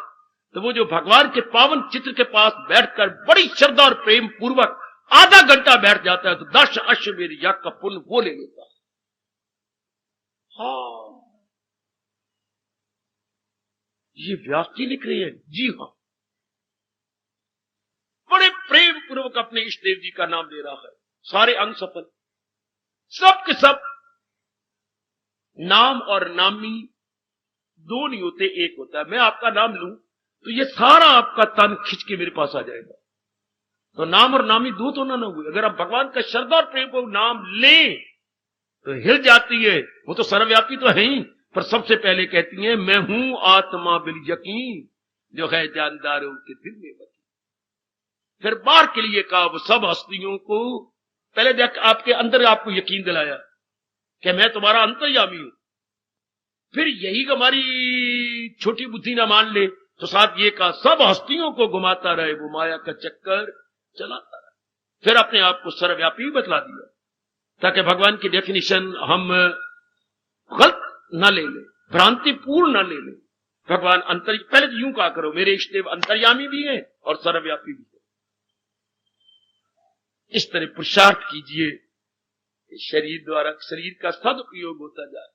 तो वो जो भगवान के पावन चित्र के पास बैठकर बड़ी श्रद्धा और प्रेम पूर्वक आधा घंटा बैठ जाता है, तो 10 अश्वमेध यज्ञ का पुण्य वो ले लेता है। हाँ, ये व्यास जी लिख रहे हैं। जी हाँ, बड़े प्रेम पूर्वक अपने इष्ट देव जी का नाम ले रहा है। सारे अंग सफल, सब के सब। नाम और नामी दो नहीं होते, एक होता है। मैं आपका नाम लूं तो ये सारा आपका तन खिंच के मेरे पास आ जाएगा। तो नाम और नामी दो तो ना हुए। अगर आप भगवान का श्रद्धा और प्रेम को नाम लें तो हिल जाती है। वो तो सर्वव्यापी तो है ही, पर सबसे पहले कहती है मैं हूं आत्मा बिल यकीन, जो है जानदारों के दिल में बची। फिर बार के लिए कहा वो सब हस्तियों को पहले देख आपके अंदर आपको यकीन दिलाया कि मैं तुम्हारा अंतर्यामी हूं। फिर यही हमारी छोटी बुद्धि ना मान ले तो साथ ये कहा सब हस्तियों को घुमाता रहे वो माया का चक्कर चलाता रहे। फिर अपने आप को सर्वव्यापी बतला दिया, ताकि भगवान की डेफिनेशन हम गलत न ले ले, भ्रांतिपूर्ण न ले ले। भगवान पहले तो यूं कहा करो मेरे इष्ट देव अंतर्यामी भी हैं और सर्वव्यापी भी है। इस तरह पुरुषार्थ कीजिए, शरीर द्वारा शरीर का सदुपयोग होता जाए,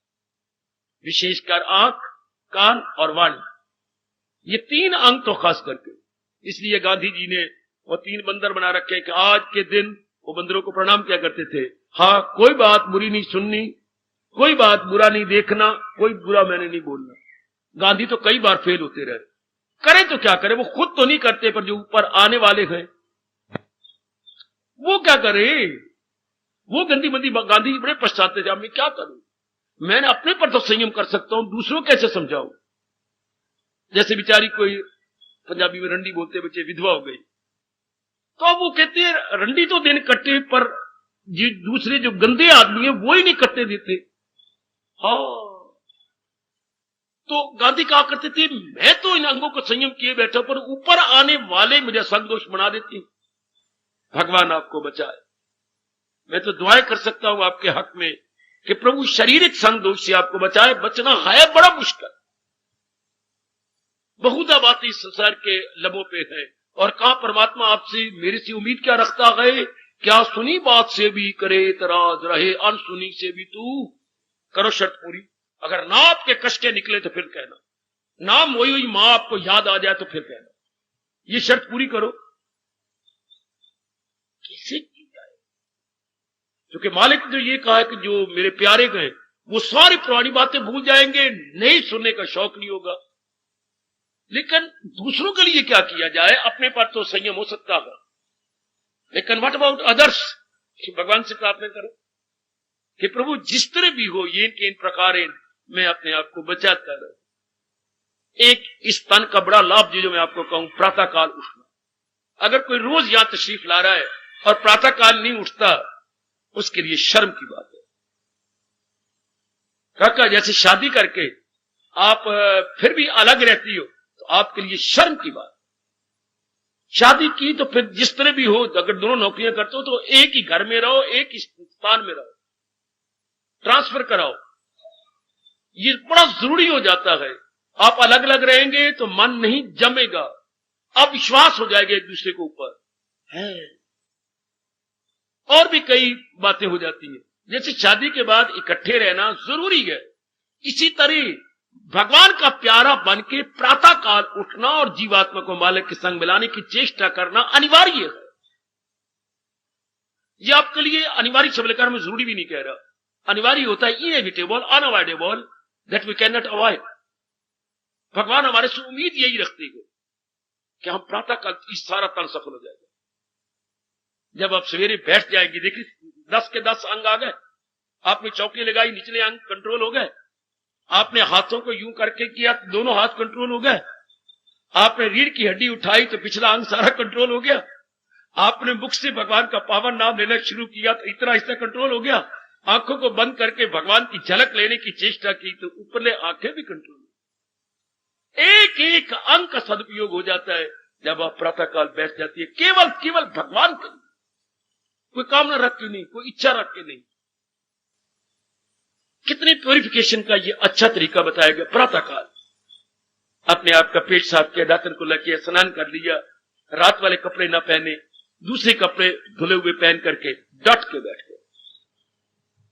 विशेषकर आंख, कान और वाणी, ये 3 अंग तो खास करके। इसलिए गांधी जी ने वो 3 बंदर बना रखे कि आज के दिन वो बंदरों को प्रणाम किया करते थे। हाँ, कोई बात बुरी नहीं सुननी, कोई बात बुरा नहीं देखना, कोई बुरा मैंने नहीं बोलना। गांधी तो कई बार फेल होते रहे। करें तो क्या करें, वो खुद तो नहीं करते, पर जो ऊपर आने वाले हैं वो क्या करे। वो गंदी मंदी गांधी जी बड़े पछताते थे, अब मैं क्या करूं, मैंने अपने पर तो संयम कर सकता हूं, दूसरों कैसे समझाऊं। जैसे बेचारी कोई पंजाबी में रंडी बोलते बच्चे विधवा हो गई, तो अब वो कहते हैं रंडी तो दिन कट्टे, पर ये दूसरे जो गंदे आदमी है वो ही नहीं कट्टे देते। हाँ, तो गांधी कहा करते थे मैं तो इन अंगों को संयम किए बैठा, पर ऊपर आने वाले मुझे संगदोष बना देते हैं। भगवान आपको बचाए। मैं तो दुआएं कर सकता हूं आपके हक में कि प्रभु शारीरिक संगदोष से आपको बचाए। बचना है बड़ा मुश्किल, बहुधा बातें इस संसार के लबों पे है। और कहा परमात्मा आपसे मेरे से उम्मीद क्या रखता है, क्या सुनी बात से भी करे इतराज रहे, अनसुनी से भी तू करो शर्त पूरी। अगर ना आपके कष्ट निकले तो फिर कहना, ना मोई हुई मां आपको याद आ जाए तो फिर कहना, ये शर्त पूरी करो। कैसे की जाए? क्योंकि मालिक ने ये कहा है कि जो मेरे प्यारे गए वो सारी पुरानी बातें भूल जाएंगे, नहीं सुनने का शौक नहीं होगा। लेकिन दूसरों के लिए क्या किया जाए? अपने पर तो संयम हो सकता है, लेकिन व्हाट अबाउट अदर्स? भगवान से प्रार्थना करो कि प्रभु जिस तरह भी हो ये इन प्रकार मैं अपने आप को बचाता रहूं। एक इस तन का बड़ा लाभ जो मैं आपको कहूं, प्रातः काल उठना। अगर कोई रोज यहां तशरीफ ला रहा है और प्रातः काल नहीं उठता, उसके लिए शर्म की बात है। काका जैसे शादी करके आप फिर भी अलग रहती हो तो आपके लिए शर्म की बात। शादी की तो फिर जिस तरह भी हो, अगर दोनों नौकरियां करते हो तो एक ही घर में रहो, एक ही स्थान में रहो, ट्रांसफर कराओ। ये बड़ा जरूरी हो जाता है। आप अलग अलग रहेंगे तो मन नहीं जमेगा, अब विश्वास हो जाएगा एक दूसरे के ऊपर है। और भी कई बातें हो जाती हैं, जैसे शादी के बाद इकट्ठे रहना जरूरी है। इसी तरह भगवान का प्यारा बन के प्रातः काल उठना और जीवात्मा को मालिक के संग मिलाने की चेष्टा करना अनिवार्य है। यह आपके लिए अनिवार्य शब्द लेकर मैं जरूरी भी नहीं कह रहा, अनिवार्य होता है, inevitable, unavoidable, that we can not avoid. भगवान हमारे से उम्मीद यही रखते हैं कि हम प्रातः काल इस सारा तन सफल हो जाएगा। जब आप सवेरे बैठ जाएंगे, देखिए 10 के 10 अंग आ गए, आपने चौकी लगाई, निचले अंग कंट्रोल हो गए, आपने हाथों को यूं करके किया तो दोनों हाथ कंट्रोल हो गए, आपने रीढ़ की हड्डी उठाई तो पिछला अंग सारा कंट्रोल हो गया, आपने मुख से भगवान का पावन नाम लेना शुरू किया तो इतना हिस्सा कंट्रोल हो गया, आंखों को बंद करके भगवान की झलक लेने की चेष्टा की तो ऊपरले आंखें भी कंट्रोल। एक एक अंग का सदुपयोग हो जाता है जब आप प्रातः काल बैठ जाती है, केवल केवल भगवान के लिए, कोई कामना रख के नहीं, कोई इच्छा रख के नहीं। कितने प्योरिफिकेशन का ये अच्छा तरीका बताया गया। प्रातः काल अपने आप का पेट साफ किया, दातन को लगे, स्नान कर लिया, रात वाले कपड़े ना पहने, दूसरे कपड़े धुले हुए पहन करके डट के बैठ गए।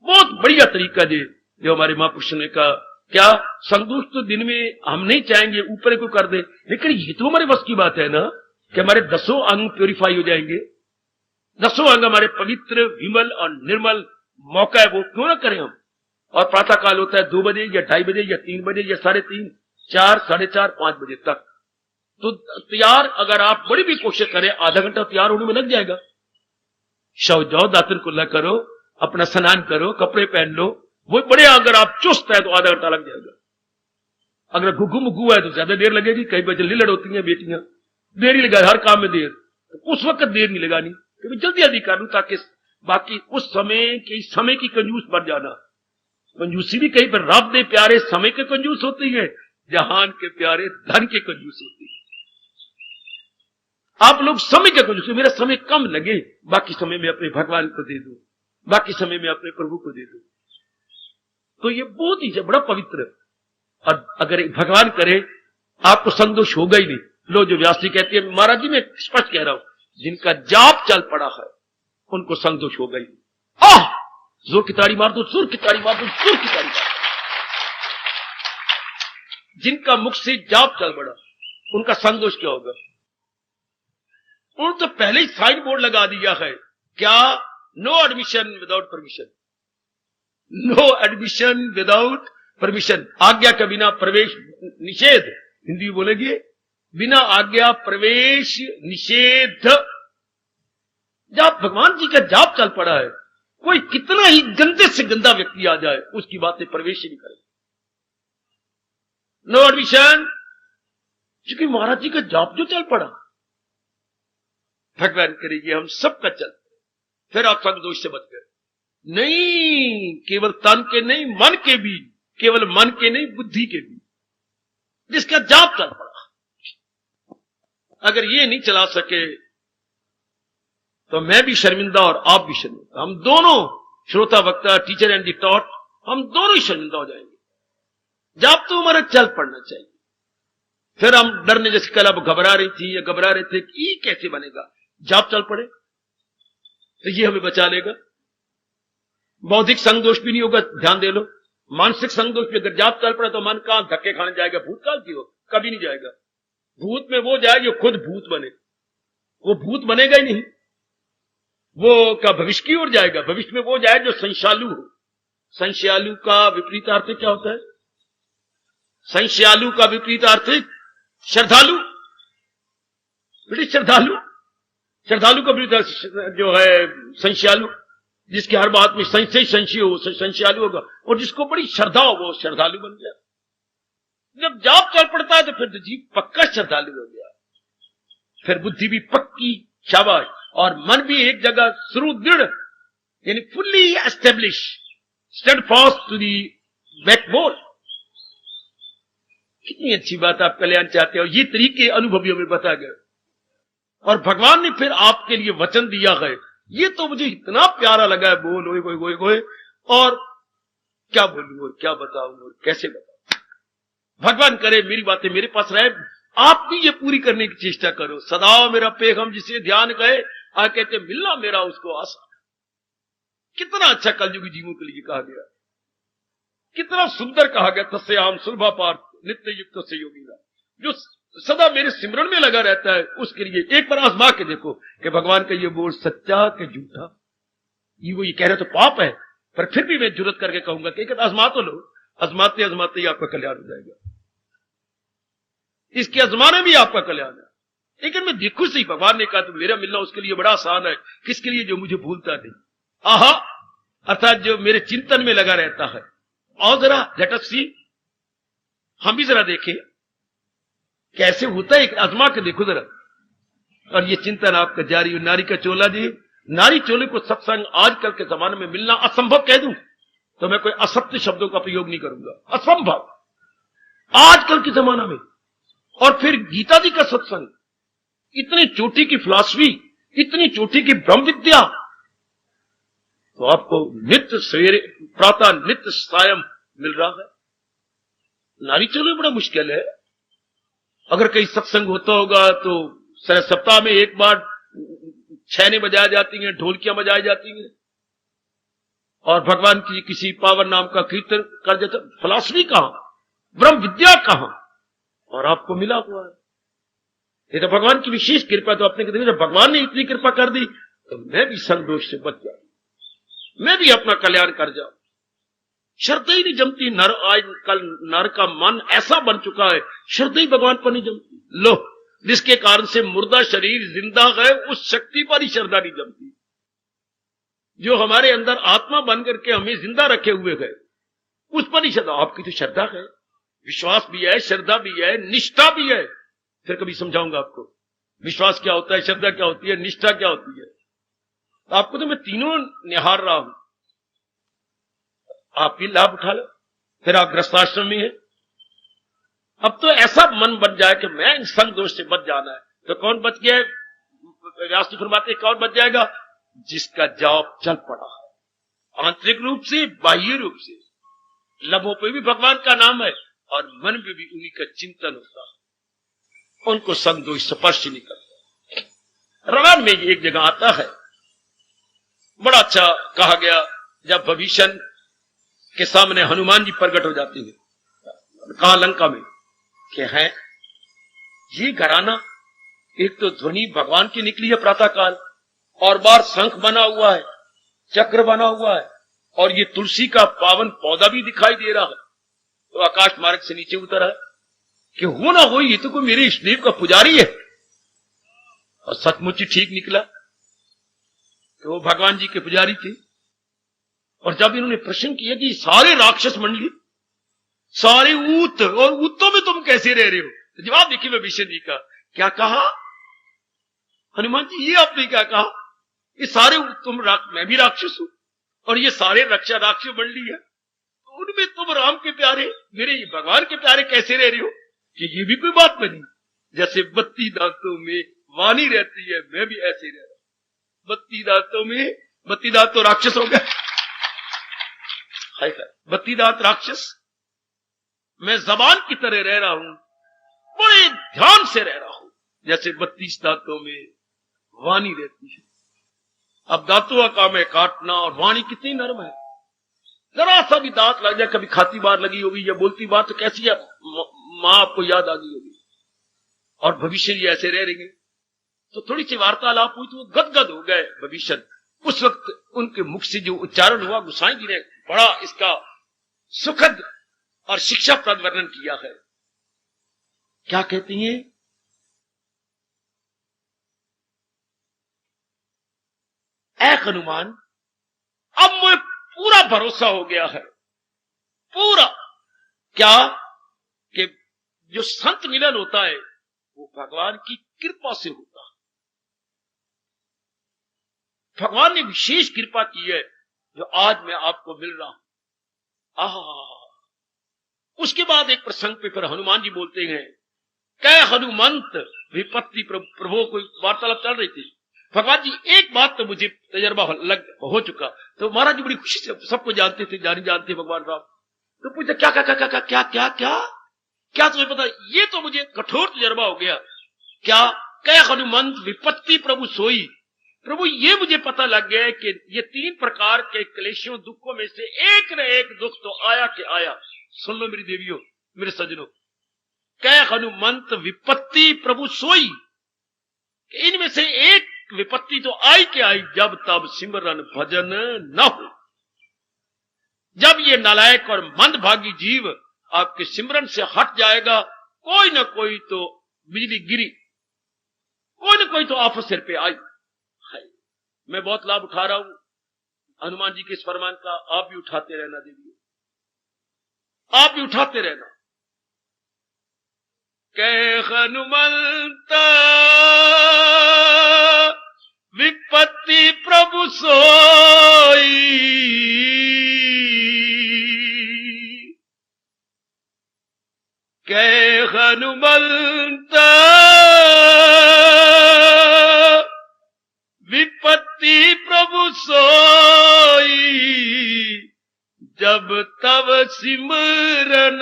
बहुत बढ़िया तरीका जो हमारे महापुरुषों ने कहा। क्या संतोष तो दिन में हम नहीं चाहेंगे ऊपर को कर दे, लेकिन ये तो हमारे बस की बात है ना कि हमारे 10 अंग प्योरीफाई हो जाएंगे, 10 अंग हमारे पवित्र, विमल और निर्मल। मौका है वो क्यों ना करें हम। और प्रातः काल होता है 2 बजे या 2:30 बजे या 3 बजे या 3:30, 4, 4:30, 5 बजे तक। तो तैयार अगर आप बड़ी भी कोशिश करें, आधा घंटा तैयार होने में लग जाएगा। शव जाओ, दातन कुल्ला करो, अपना स्नान करो, कपड़े पहन लो, वो बड़े अगर आप चुस्त है तो आधा घंटा लग जाएगा। अगर घुघु मुगु है तो ज्यादा देर लगेगी। कई बजे लिलड़ होती हैं बेटियां, देर ही लगा, हर काम में देर, तो उस वक्त देर नहीं लगानी, क्योंकि जल्दी जल्दी कर लूं ताकि बाकी उस समय की कंजूस बन जाना। कंजूसी भी कहीं पर रब दे प्यारे समय के कंजूस होती है, जहान के प्यारे धन के कंजूस होती है। आप लोग समय के कंजूस, मेरा समय कम लगे, बाकी समय में अपने भगवान को दे दो, बाकी समय में अपने प्रभु को दे दो। तो ये बहुत ही बड़ा पवित्र। और अगर भगवान करे आपको संतोष होगा ही नहीं। लो जो व्यास जी कहती है, महाराज जी मैं स्पष्ट कह रहा हूं, जिनका जाप चल पड़ा है उनको संतोष होगा ही नहीं। आह, जोर की ताड़ी मार दो, जोर की ताड़ी मार दो, जोर की ताड़ी मार दो। जिनका मुख से जाप चल पड़ा उनका संतोष क्या होगा। उन्होंने तो पहले ही साइन बोर्ड लगा दिया है, क्या? No admission without permission, no admission without permission. आज्ञा के बिना प्रवेश निषेध, हिंदी बोलेंगे, बिना आज्ञा प्रवेश निषेध। जब भगवान जी का जाप चल पड़ा है, कोई कितना ही गंदे से गंदा व्यक्ति आ जाए उसकी बातें प्रवेश ही नहीं करेगा। नो एडमिशन क्योंकि महाराज जी का जाप जो चल पड़ा। भगवान करेगी हम सबका चल, फिर आप संग दोष से बच गए। नहीं, केवल तन के नहीं, मन के भी, केवल मन के नहीं, बुद्धि के भी, जिसका जाप चल पड़ा। अगर ये नहीं चला सके तो मैं भी शर्मिंदा और आप भी शर्मिंदा, हम दोनों, श्रोता वक्ता, टीचर एंड दी टॉट, हम दोनों ही शर्मिंदा हो जाएंगे। जाप तो हमारा चल पड़ना चाहिए। फिर हम डरने, जैसे कल अब घबरा रही थी या घबरा रहे थे कि ये कैसे बनेगा, जाप चल पड़े तो ये हमें बचा लेगा। बौद्धिक संग दोष भी नहीं होगा, ध्यान दे लो। मानसिक संग दोष भी अगर जाप चल पड़े तो मन कहां धक्के खाने जाएगा, भूतकाल की हो, कभी नहीं जाएगा। भूत में वो जाए जो खुद भूत बने, वो भूत बनेगा ही नहीं। वो का भविष्य की ओर जाएगा, भविष्य में वो जाए जो संशयालु हो। संशयालु का विपरीत अर्थ क्या होता है? संशयालु का विपरीत अर्थ श्रद्धालु। बेटे श्रद्धालु, श्रद्धालु का विपरीत जो है संशयालु, जिसकी हर बात में संशय हो, संशयालु होगा। और जिसको बड़ी श्रद्धा हो वो श्रद्धालु बन गया। जब जाप चल पड़ता है तो फिर जीव पक्का श्रद्धालु हो गया, फिर बुद्धि भी पक्की, शाबाश, और मन भी एक जगह सुदृढ़, यानी fully establish, steadfast to the backbone. कितनी अच्छी बात, आप कल्याण चाहते हो, ये तरीके अनुभवियों में बता गए। और भगवान ने फिर आपके लिए वचन दिया है, ये तो मुझे इतना प्यारा लगा है, बोल ओए गोए गोए गोए, और क्या बोलूं और क्या बताऊं और कैसे बताऊं। भगवान करे मेरी बातें मेरे पास रहे, आप भी ये पूरी करने की चेष्टा करो। सदा मेरा पेगम जिसे ध्यान गए, आ कहते मिलना मेरा उसको आशा। कितना अच्छा कलयुगी जीवों के लिए कहा गया, कितना सुंदर कहा गया। तस्याम सुलभा पार्थ नित्य युक्त से योगी, जो सदा मेरे सिमरन में लगा रहता है, उसके लिए एक बार आजमा के देखो कि भगवान का ये बोल सच्चा कि झूठा। वो ये कह रहे तो पाप है, पर फिर भी मैं जुर्रत करके कहूंगा कि आजमा तो लो। आजमाते आजमाते ही आपका कल्याण हो जाएगा, इसके आजमाने भी आपका कल्याण है। लेकिन मैं देखूं सही, भगवान ने कहा तो मेरा मिलना उसके लिए बड़ा आसान है। किसके लिए? जो मुझे भूलता नहीं, आहा, अर्थात जो मेरे चिंतन में लगा रहता है। और जरा लेट अस सी, हम भी जरा देखें कैसे होता है, आजमा के देखो जरा। और ये चिंतन आपका जारी हो। नारी का चोला जी, नारी चोले को सत्संग आजकल के जमाने में मिलना असंभव कह दूं तो मैं कोई असत्य शब्दों का प्रयोग नहीं करूंगा, असंभव आजकल के जमाना में। और फिर गीता जी का सत्संग, इतनी चोटी की फिलॉसफी, इतनी चोटी की ब्रह्म विद्या, तो आपको नित्य सवेरे प्रातः नित्य सायं मिल रहा है। नारी चलो बड़ा मुश्किल है। अगर कहीं सत्संग होता होगा तो सप्ताह में एक बार छैने बजाई जाती हैं, ढोलकियां बजाई जाती हैं, और भगवान की किसी पावन नाम का कीर्तन कर देता। फिलॉसफी कहां, ब्रह्म विद्या कहां, और आपको मिला हुआ है। ये तो भगवान की विशेष कृपा। तो अपने कहते जब भगवान ने इतनी कृपा कर दी तो मैं भी संदोष से बच जाऊं, मैं भी अपना कल्याण कर जाऊं। श्रद्धा ही नहीं जमती। नर आज कल नर का मन ऐसा बन चुका है, श्रद्धा ही भगवान पर नहीं जमती। लो, जिसके कारण से मुर्दा शरीर जिंदा है, उस शक्ति पर ही श्रद्धा नहीं जमती जो हमारे अंदर आत्मा बन करके हमें जिंदा रखे हुए है, उस पर ही श्रद्धा। आपकी तो श्रद्धा है, विश्वास भी है, श्रद्धा भी है, निष्ठा भी है। फिर कभी समझाऊंगा आपको विश्वास क्या होता है, श्रद्धा क्या होती है, निष्ठा क्या होती है। आपको तो मैं तीनों निहार रहा हूं, आप भी लाभ उठा लो। फिर आप गृहस्थाश्रम में है, अब तो ऐसा मन बन जाए कि मैं इन संग दोष से बच जाना है। तो कौन बच गया? व्यास जी फरमाते कौन बच जाएगा? जिसका जाप चल पड़ा है, आंतरिक रूप से, बाह्य रूप से। लबों पे भी भगवान का नाम है और मन में भी उन्हीं का चिंतन होता है, उनको संग दोष स्पर्श नहीं करता। रामायण में एक जगह आता है, बड़ा अच्छा कहा गया, जब विभीषण के सामने हनुमान जी प्रकट हो जाती है, कहा लंका में कि है ये घराना, एक तो ध्वनि भगवान की निकली है प्रातः काल, और बाहर शंख बना हुआ है, चक्र बना हुआ है, और ये तुलसी का पावन पौधा भी दिखाई दे रहा है। तो आकाश मार्ग से नीचे उतर है कि हो ना हो, ये तो कोई मेरे इष्टदेव का पुजारी है। और सचमुच ही ठीक निकला कि वो भगवान जी के पुजारी थे। और जब इन्होंने प्रश्न किया कि सारे राक्षस मंडली, सारे ऊत, और ऊतों में तुम कैसे रह रहे हो, जवाब देखिए विभीषण जी का, क्या कहा हनुमान जी, ये आपने क्या कहा? ये सारे मैं भी राक्षस हूं और ये सारे रक्षा राक्षस मंडली है, तो उनमें तुम राम के प्यारे, मेरे भगवान के प्यारे कैसे रह रहे हो? कि ये भी कोई बात बनी? जैसे 32 दांतों में वाणी रहती है, मैं भी ऐसे रह रहा हूं। 32 दांतों में, 32 दांत तो राक्षस हो गए, 32 दांत राक्षस, मैं जबान की तरह रह रहा हूं, बड़े ध्यान से रह रहा हूं, जैसे 32 दांतों में वाणी रहती है। अब दांतों का काम है काटना, और वाणी कितनी नरम है, जरा सा भी दांत लग जाए, कभी खाती बात लगी होगी या बोलती बात तो कैसी है, मां आपको याद आ गई होगी। और भविष्य जी ऐसे रह रही है, तो थोड़ी सी वार्तालाप हुई तो वो गदगद हो गए भविष्य। उस वक्त उनके मुख से जो उच्चारण हुआ, गोसाई जी ने बड़ा इसका सुखद और शिक्षाप्रद वर्णन किया है। क्या कहती हैं? ऐ हनुमान, अब मुझे पूरा भरोसा हो गया है, पूरा। क्या कि जो संत मिलन होता है वो भगवान की कृपा से होता है। भगवान ने विशेष कृपा की है जो आज मैं आपको मिल रहा हूं। उसके बाद एक प्रसंग पे फिर हनुमान जी बोलते हैं, कै हनुमंत विपत्ति प्रभु, कोई वार्तालाप चल रही थी। भगवान जी एक बात तो मुझे तजर्बा हो चुका, तो महाराज जी बड़ी खुशी से सबको जानते थे, जानते भगवान राम, तो पूछते क्या क्या क्या क्या क्या क्या क्या क्या तुम्हें पता? ये तो मुझे कठोर तजर्बा हो गया। क्या? कै हनुमंत विपत्ति प्रभु सोई, प्रभु ये मुझे पता लग गया है कि ये 3 प्रकार के क्लेशों दुखों में से एक न एक दुख तो आया के आया। सुन लो मेरी देवियों, मेरे सज्जनों, कै हनुमंत विपत्ति प्रभु सोई, इनमें से एक विपत्ति तो आई के आई, जब तब सिमरन भजन न हो। जब ये नालायक और मंदभागी जीव आपके सिमरन से हट जाएगा, कोई ना कोई तो बिजली गिरी, कोई ना कोई तो आफत सिर पे आई। मैं बहुत लाभ उठा रहा हूं हनुमान जी के इस फरमान का, आप भी उठाते रहना देवी, आप भी उठाते रहना। कै हनुमंत विपत्ति प्रभु सोई, कै हनुमंत विपत्ति प्रभु सोई, जब तब सिमरन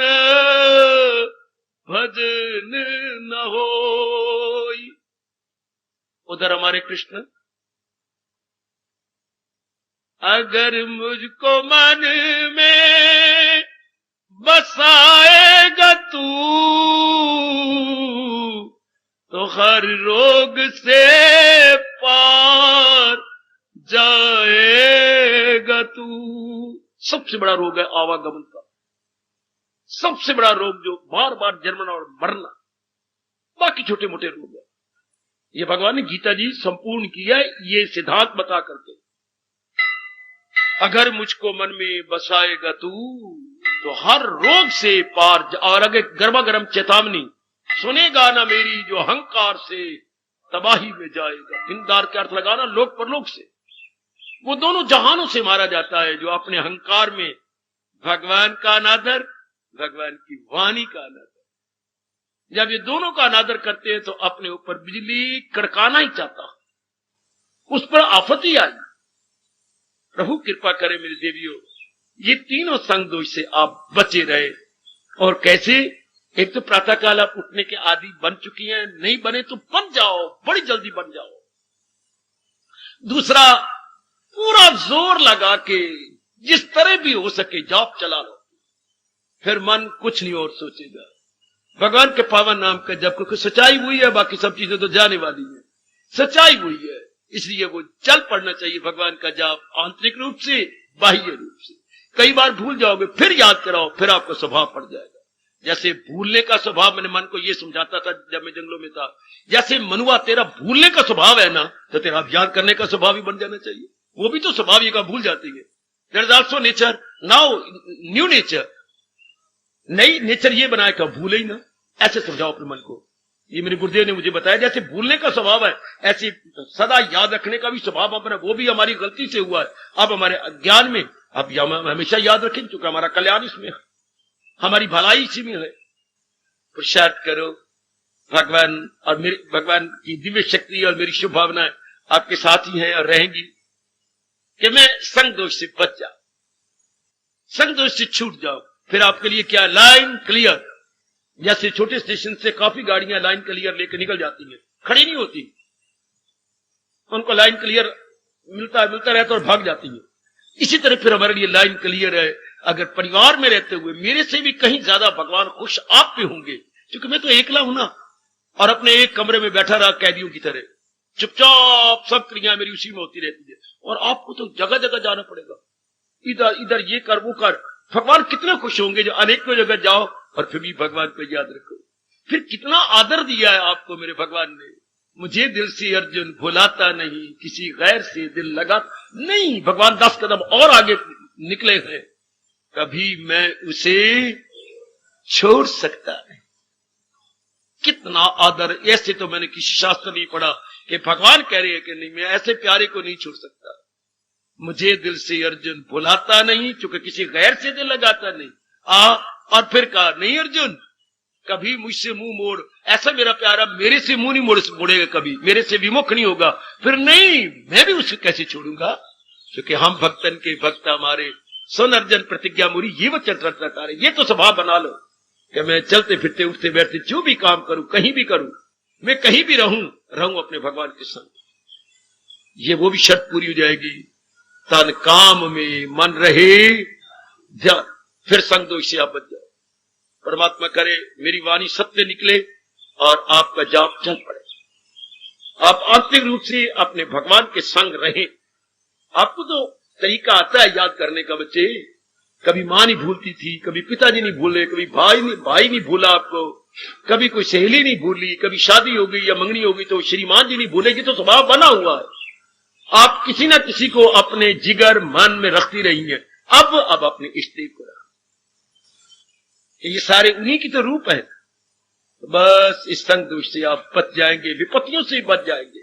भजन न होई। उधर हमारे कृष्ण, अगर मुझको मन में बसाएगा तू, तो हर रोग से पार जाएगा तू। सबसे बड़ा रोग है आवागमन का, सबसे बड़ा रोग जो बार बार जन्मना और मरना, बाकी छोटे मोटे रोग है। ये भगवान ने गीता जी संपूर्ण किया है ये सिद्धांत बता करके, अगर मुझको मन में बसाएगा तू तो हर रोग से पार। और अगर गर्मा गर्म चेतावनी, सुनेगा ना मेरी जो अहंकार से तबाही में जाएगा। इंदार के अर्थ लगाना लोक परलोक से, वो दोनों जहानों से मारा जाता है जो अपने अहंकार में भगवान का अनादर, भगवान की वाणी का अनादर। जब ये दोनों का अनादर करते हैं तो अपने ऊपर बिजली कड़काना ही चाहता, उस पर आफत ही आई। प्रभु कृपा करे मेरी देवियों, ये तीनों संग दोष से आप बचे रहे। और कैसे? एक तो प्रातःकाल आप उठने के आदि बन चुकी हैं, नहीं बने तो बन जाओ, बड़ी जल्दी बन जाओ। दूसरा, पूरा जोर लगा के जिस तरह भी हो सके जॉब चला लो, फिर मन कुछ नहीं और सोचेगा। भगवान के पावन नाम का जब क्योंकि सच्चाई हुई है, बाकी सब चीजें तो जाने वाली है, सच्चाई हुई है, इसलिए वो चल पड़ना चाहिए भगवान का जाप, आंतरिक रूप से बाह्य रूप से। कई बार भूल जाओगे, फिर याद कराओ, फिर आपका स्वभाव पड़ जाएगा। जैसे भूलने का स्वभाव, मैंने मन को ये समझाता था जब मैं जंगलों में था, जैसे मनुआ तेरा भूलने का स्वभाव है ना, तो तेरा याद करने का स्वभाव भी बन जाना चाहिए। वो भी तो स्वभाव का भूल जाती है। There is also nature, now new nature, नई नेचर ये बनाए का भूले ही ना। ऐसे समझाओ अपने मन को। ये मेरे गुरुदेव ने मुझे बताया, जैसे भूलने का स्वभाव है ऐसे सदा याद रखने का भी स्वभाव अपना, वो भी हमारी गलती से हुआ है। अब हमारे अज्ञान में अब हम हमेशा याद रखें, क्योंकि हमारा कल्याण इसमें है, हमारी भलाई इसी में है। पुरुषार्थ करो, भगवान और मेरी भगवान की दिव्य शक्ति और मेरी शुभ भावनाएं आपके साथ ही हैं और रहेंगी कि मैं संग दोष से बच जाऊं, संग दोष से छूट जाऊं। फिर आपके लिए क्या, लाइन क्लियर। जैसे छोटे स्टेशन से काफी गाड़ियां लाइन क्लियर लेकर निकल जाती हैं, खड़ी नहीं होती, उनको लाइन क्लियर मिलता रहता और भाग जाती है। इसी तरह फिर हमारे लिए लाइन क्लियर है। अगर परिवार में रहते हुए मेरे से भी कहीं ज्यादा भगवान खुश आप पे होंगे, क्योंकि मैं तो एकला हूं ना, और अपने एक कमरे में बैठा रहा कैदियों की तरह, चुपचाप सब क्रिया मेरी उसी में होती रहती है, और आपको तो जगह जगह जाना पड़ेगा, इधर इधर ये कर वो कर। भगवान कितने खुश होंगे जो अनेकों जगह जाओ और फिर भी भगवान को याद रखो। फिर कितना आदर दिया है आपको मेरे भगवान ने। मुझे दिल से अर्जुन भुलाता नहीं, किसी गैर से दिल लगाता नहीं। भगवान 10 कदम और आगे निकले हैं, कभी मैं उसे छोड़ सकता नहीं। कितना आदर। ऐसे तो मैंने किसी शास्त्र नहीं पढ़ा कि भगवान कह रहे हैं कि नहीं, मैं ऐसे प्यारे को नहीं छोड़ सकता। मुझे दिल से अर्जुन भुलाता नहीं, चूंकि किसी गैर से दिल लगाता नहीं। और फिर कहा, नहीं अर्जुन कभी मुझसे मुंह मोड़, ऐसा मेरा प्यारा मेरे से मुंह नहीं मोड़ेगा, कभी मेरे से विमुख नहीं होगा। फिर नहीं, मैं भी उसे कैसे छोड़ूंगा, क्योंकि हम भक्तन के भक्त हमारे। सुन अर्जुन प्रतिज्ञा मुरी ये वचन रटारे। ये तो स्वभाव बना लो कि मैं चलते फिरते उठते बैठते जो भी काम करूं, कहीं भी करूं, मैं कहीं भी रहूं अपने भगवान के संग। ये वो भी शर्त पूरी हो जाएगी, तन काम में मन रहे ध्यान, फिर संग दोष से आप बच जाओ। परमात्मा करे मेरी वाणी सत्य निकले और आपका जाप चल पड़े, आप आंतरिक रूप से अपने भगवान के संग रहें। आपको तो तरीका आता है याद करने का बच्चे। कभी मां नहीं भूलती थी, कभी पिताजी नहीं भूले, कभी भाई नहीं भूला आपको, कभी कोई सहेली नहीं भूली, कभी शादी हो गई या मंगनी हो गई तो श्रीमान जी नहीं भूलेगी, तो स्वभाव बना हुआ है। आप किसी ना किसी को अपने जिगर मन में रखती रही हैं। अब अपने इष्ट देव को रख, ये सारे उन्हीं की तो रूप है। बस इस संग दोष से आप बच जाएंगे, विपत्तियों से बच जाएंगे,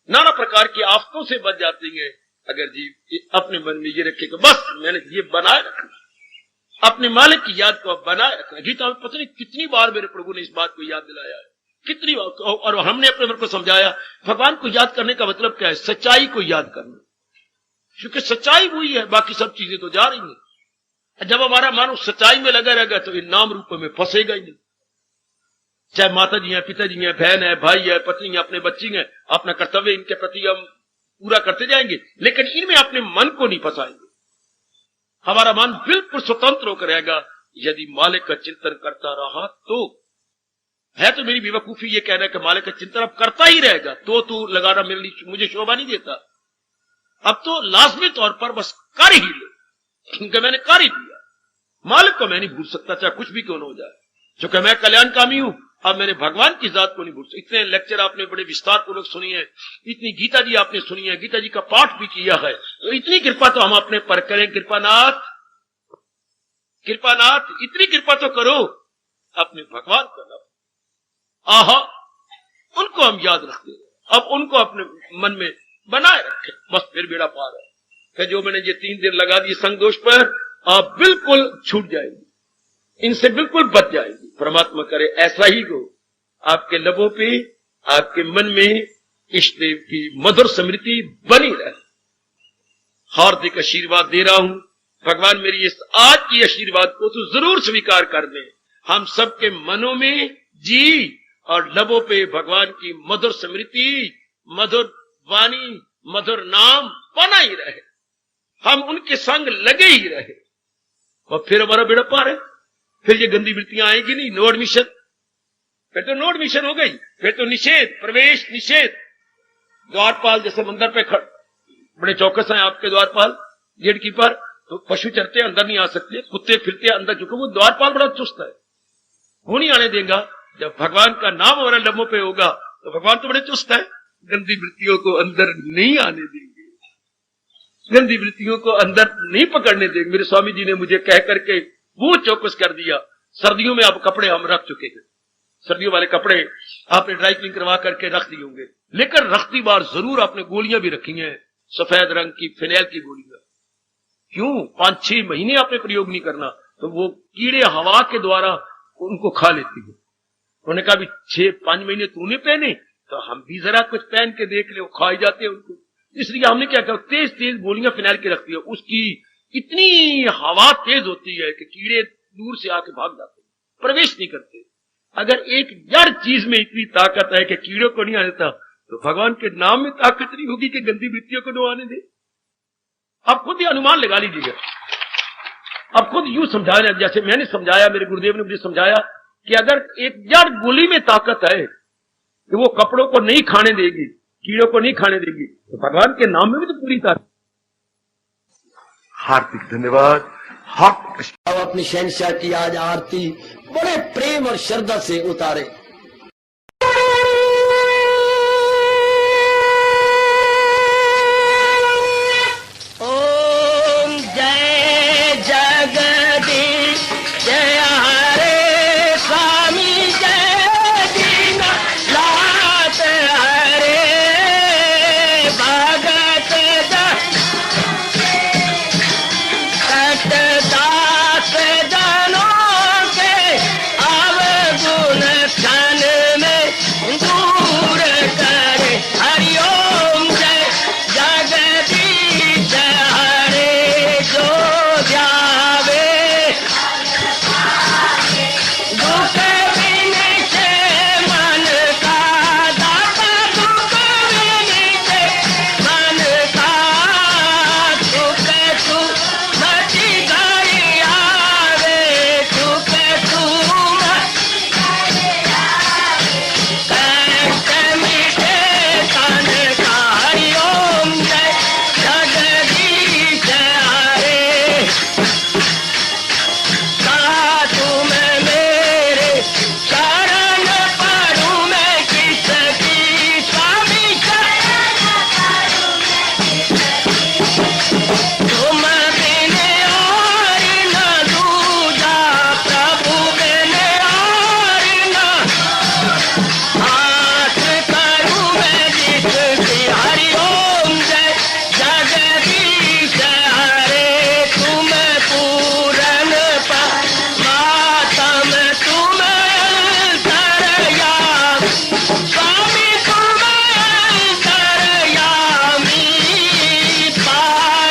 नाना प्रकार की आफतों से बच जाते हैं। अगर जीव अपने मन में ये रखे कि बस मैंने ये बनाए रखना, अपने मालिक की याद को अब बनाए रखना। गीता में पता नहीं कितनी बार मेरे प्रभु ने इस बात को याद दिलाया है, कितनी बार, और हमने अपने मन को समझाया। भगवान को याद करने का मतलब क्या है, सच्चाई को याद करना, क्योंकि सच्चाई वही है, बाकी सब चीजें तो जा रही हैं। जब हमारा मन उस सच्चाई में लगा रहेगा तो इन नाम रूपों में फंसेगा ही नहीं। चाहे माता जी हैं, पिताजी हैं, बहन है, भाई है, पत्नी है, अपने बच्ची हैं, अपना कर्तव्य इनके प्रति हम पूरा करते जाएंगे, लेकिन इनमें अपने मन को नहीं फंसाएंगे। हमारा मन बिल्कुल स्वतंत्र होकर रहेगा यदि मालिक का चिंतन करता रहा तो। है तो मेरी बेवकूफी ये कहना कि मालिक का चिंतन अब करता ही रहेगा तो लगाना मेरे लिए मुझे शोभा नहीं देता। अब तो लाजमी तौर पर बस कर ही ले, क्योंकि मैंने कर ही दिया। मालिक को मैं नहीं भूल सकता, चाहे कुछ भी क्यों न हो जाए, क्योंकि मैं कल्याणकामी हूं। अब मैंने भगवान की जात को नहीं भूल सकता। इतने लेक्चर आपने बड़े विस्तार पूर्वक सुनी है, इतनी गीता जी आपने सुनी है, गीता जी का पाठ भी किया है, तो इतनी कृपा तो हम अपने पर करें। कृपानाथ कृपानाथ इतनी कृपा तो करो अपने भगवान का नाम, आहा उनको हम याद रखते हैं, अब उनको अपने मन में बनाए रखें, बस फिर बेड़ा पार है। फिर जो मैंने ये 3 दिन लगा दिए संग दोष पर, आप बिल्कुल छूट जाएंगे, इनसे बिल्कुल बच जाएंगे। परमात्मा करे ऐसा ही हो, आपके लबों पे, आपके मन में इष्ट देव की मधुर स्मृति बनी रहे। हार्दिक आशीर्वाद दे रहा हूं, भगवान मेरी इस आज की आशीर्वाद को तो जरूर स्वीकार कर लें। हम सबके मनों में जी और लबों पे भगवान की मधुर स्मृति, मधुर वाणी, मधुर नाम बना ही रहे, हम उनके संग लगे ही रहे, और फिर हमारा बेड़ा पार है। फिर ये गंदी वृत्तियां आएगी नहीं, नो एडमिशन। फिर तो नो एडमिशन हो गई, फिर तो निषेध, प्रवेश निषेध। द्वारपाल जैसे मंदिर पे बड़े चौकस हैं आपके द्वारपाल, गेट कीपर, तो पशु चरते अंदर नहीं आ सकते, कुत्ते फिरते अंदर, क्योंकि वो द्वारपाल बड़ा चुस्त है, वो नहीं आने देगा। जब भगवान का नाम हमारे लबों पे होगा तो भगवान तो बड़े चुस्त है, गंदी वृत्तियों को अंदर नहीं आने देंगे, गंदी वृत्तियों को अंदर नहीं पकड़ने देंगे। मेरे स्वामी जी ने मुझे कह करके वो चौकस कर दिया। सर्दियों में अब कपड़े हम रख चुके हैं, सर्दियों वाले कपड़े आपने ड्राई क्लीन करवा करके रख दिए होंगे, लेकिन रखती बार जरूर आपने गोलियां भी रखी हैं, सफेद रंग की फिनाइल की गोलियां। क्यों? 5-6 महीने आपने प्रयोग नहीं करना, तो वो कीड़े हवा के द्वारा उनको खा लेती है। उन्होंने कहा भी 6-5 महीने तूने पहने तो हम भी जरा कुछ पहन के देख ले, खाई जाते हैं उनको। इसलिए हमने क्या किया, तेज तेज गोलियां फिनाइल की रखती है, उसकी इतनी हवा तेज होती है कि कीड़े दूर से आके भाग जाते हैं, प्रवेश नहीं करते। अगर एक जड़ चीज में इतनी ताकत है कि कीड़ों को नहीं आने, तो भगवान के नाम में ताकत नहीं होगी कि गंदी वृत्तियों को न आने दे। आप खुद ही अनुमान लगा लीजिएगा, अब खुद यूं समझाया जैसे मैंने समझाया, मेरे गुरुदेव ने मुझे समझाया कि अगर एक जड़ गोली में ताकत है कि वो कपड़ों को नहीं खाने देगी, कीड़ों को नहीं खाने देगी, तो भगवान के नाम में भी तो पूरी ताकत। हार्दिक धन्यवाद। अब अपनी शहंशाह की आज आरती बड़े प्रेम और श्रद्धा से उतारे। ओम जय जगदीश जय हरे स्वामी जय दीनानाथ हरे भगत दास जनों के अवगुण क्षण में दूर करे। हरिओम जय जगदीश हरे जो ध्यावे दुख विनिचे मन का दाता, दुख विनिचे मन का सुख तू मची घड़ी आवे, सुख तू कष्ट मिटे तन का। हरिओम जय जगदीश हरे तुम मेरे शरण पड़ूं मैं किसकी स्वामी तुम बिन और न दूजा, प्रभु बिन और न हाथ करूं मैं जिसकी। हरिओम जय जगदीश हरे तुम पूरन परमात्म तुम अंतर्यामी, स्वामी तुम अंतर्यामी। पार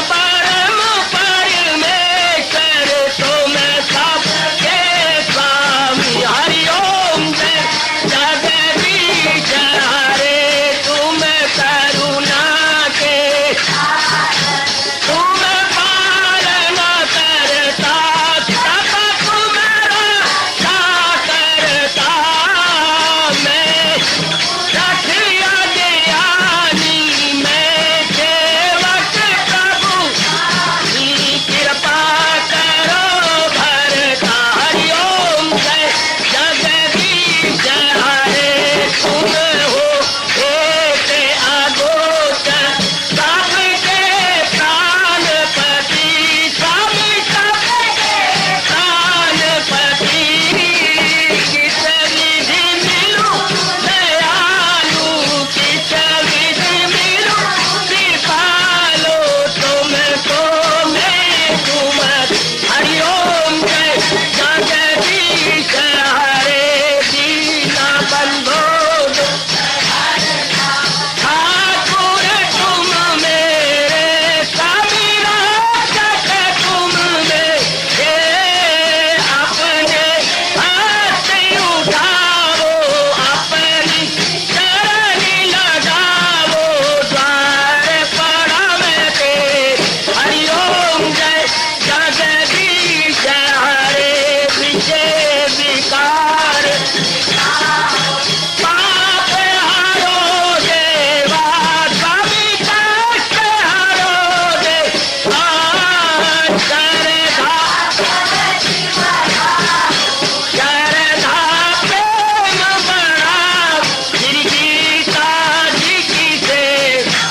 परम परमेश्वर तुम सबके स्वामी। हरिओम जय जगदीश हरे तुम करुणा के तुम पालना करता, सब तुम रक्षा करता। मैं रखिया ज्ञानी मैं सेवक प्रभु की कृपा करो भरता। हरिओम जय जगदीश हरे तुम हो एक अगोचर सबके प्राणपति, स्वामी सबके प्राणपति। किस विधि मिलूं दयालु, किस विधि मिलूं कृपालु, तुमको मैं तुम। हरिओम जय जगदीश हरे दीना बंधो ठाकुर तुम मेरे स्वामी रक्षक तुम मेरे। अपने हाथ उठाओ अपनी चरनी लगाओ, द्वार पड़ा मैं तेरे। हरिओम जय जगदीश हरे विजय विकार पाप हरो देवा, स्वामी कष्ट हरो देवा। श्रद्धा प्रेम बड़ा श्री गीता जी की से।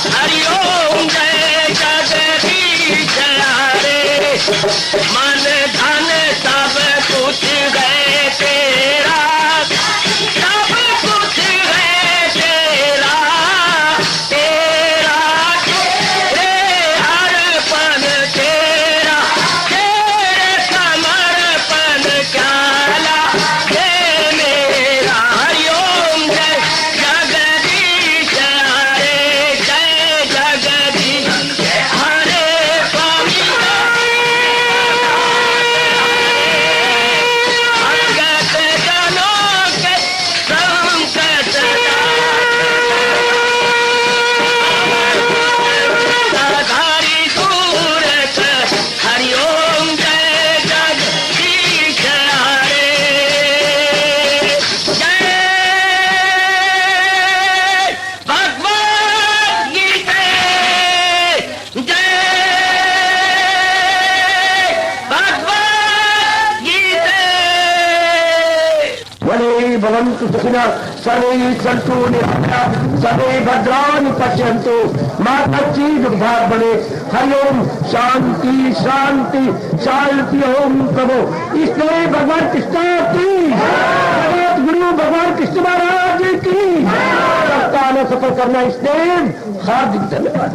हरिओम जय जगदीश हरे मन धन भवन्तु सुखिनः सर्वे सन्तु निरामयाः सर्वे भद्राणि पश्यन्तु मा कश्चित् दुर्भाग्यं भवेत्। हरि ओम शांति शांति शांति। ओम प्रभु इसलिए भगवान कृष्ण की जगत गुरु भगवान कृष्ण महाराज की सप्ताह सफल करना इसलिए हार्दिक धन्यवाद।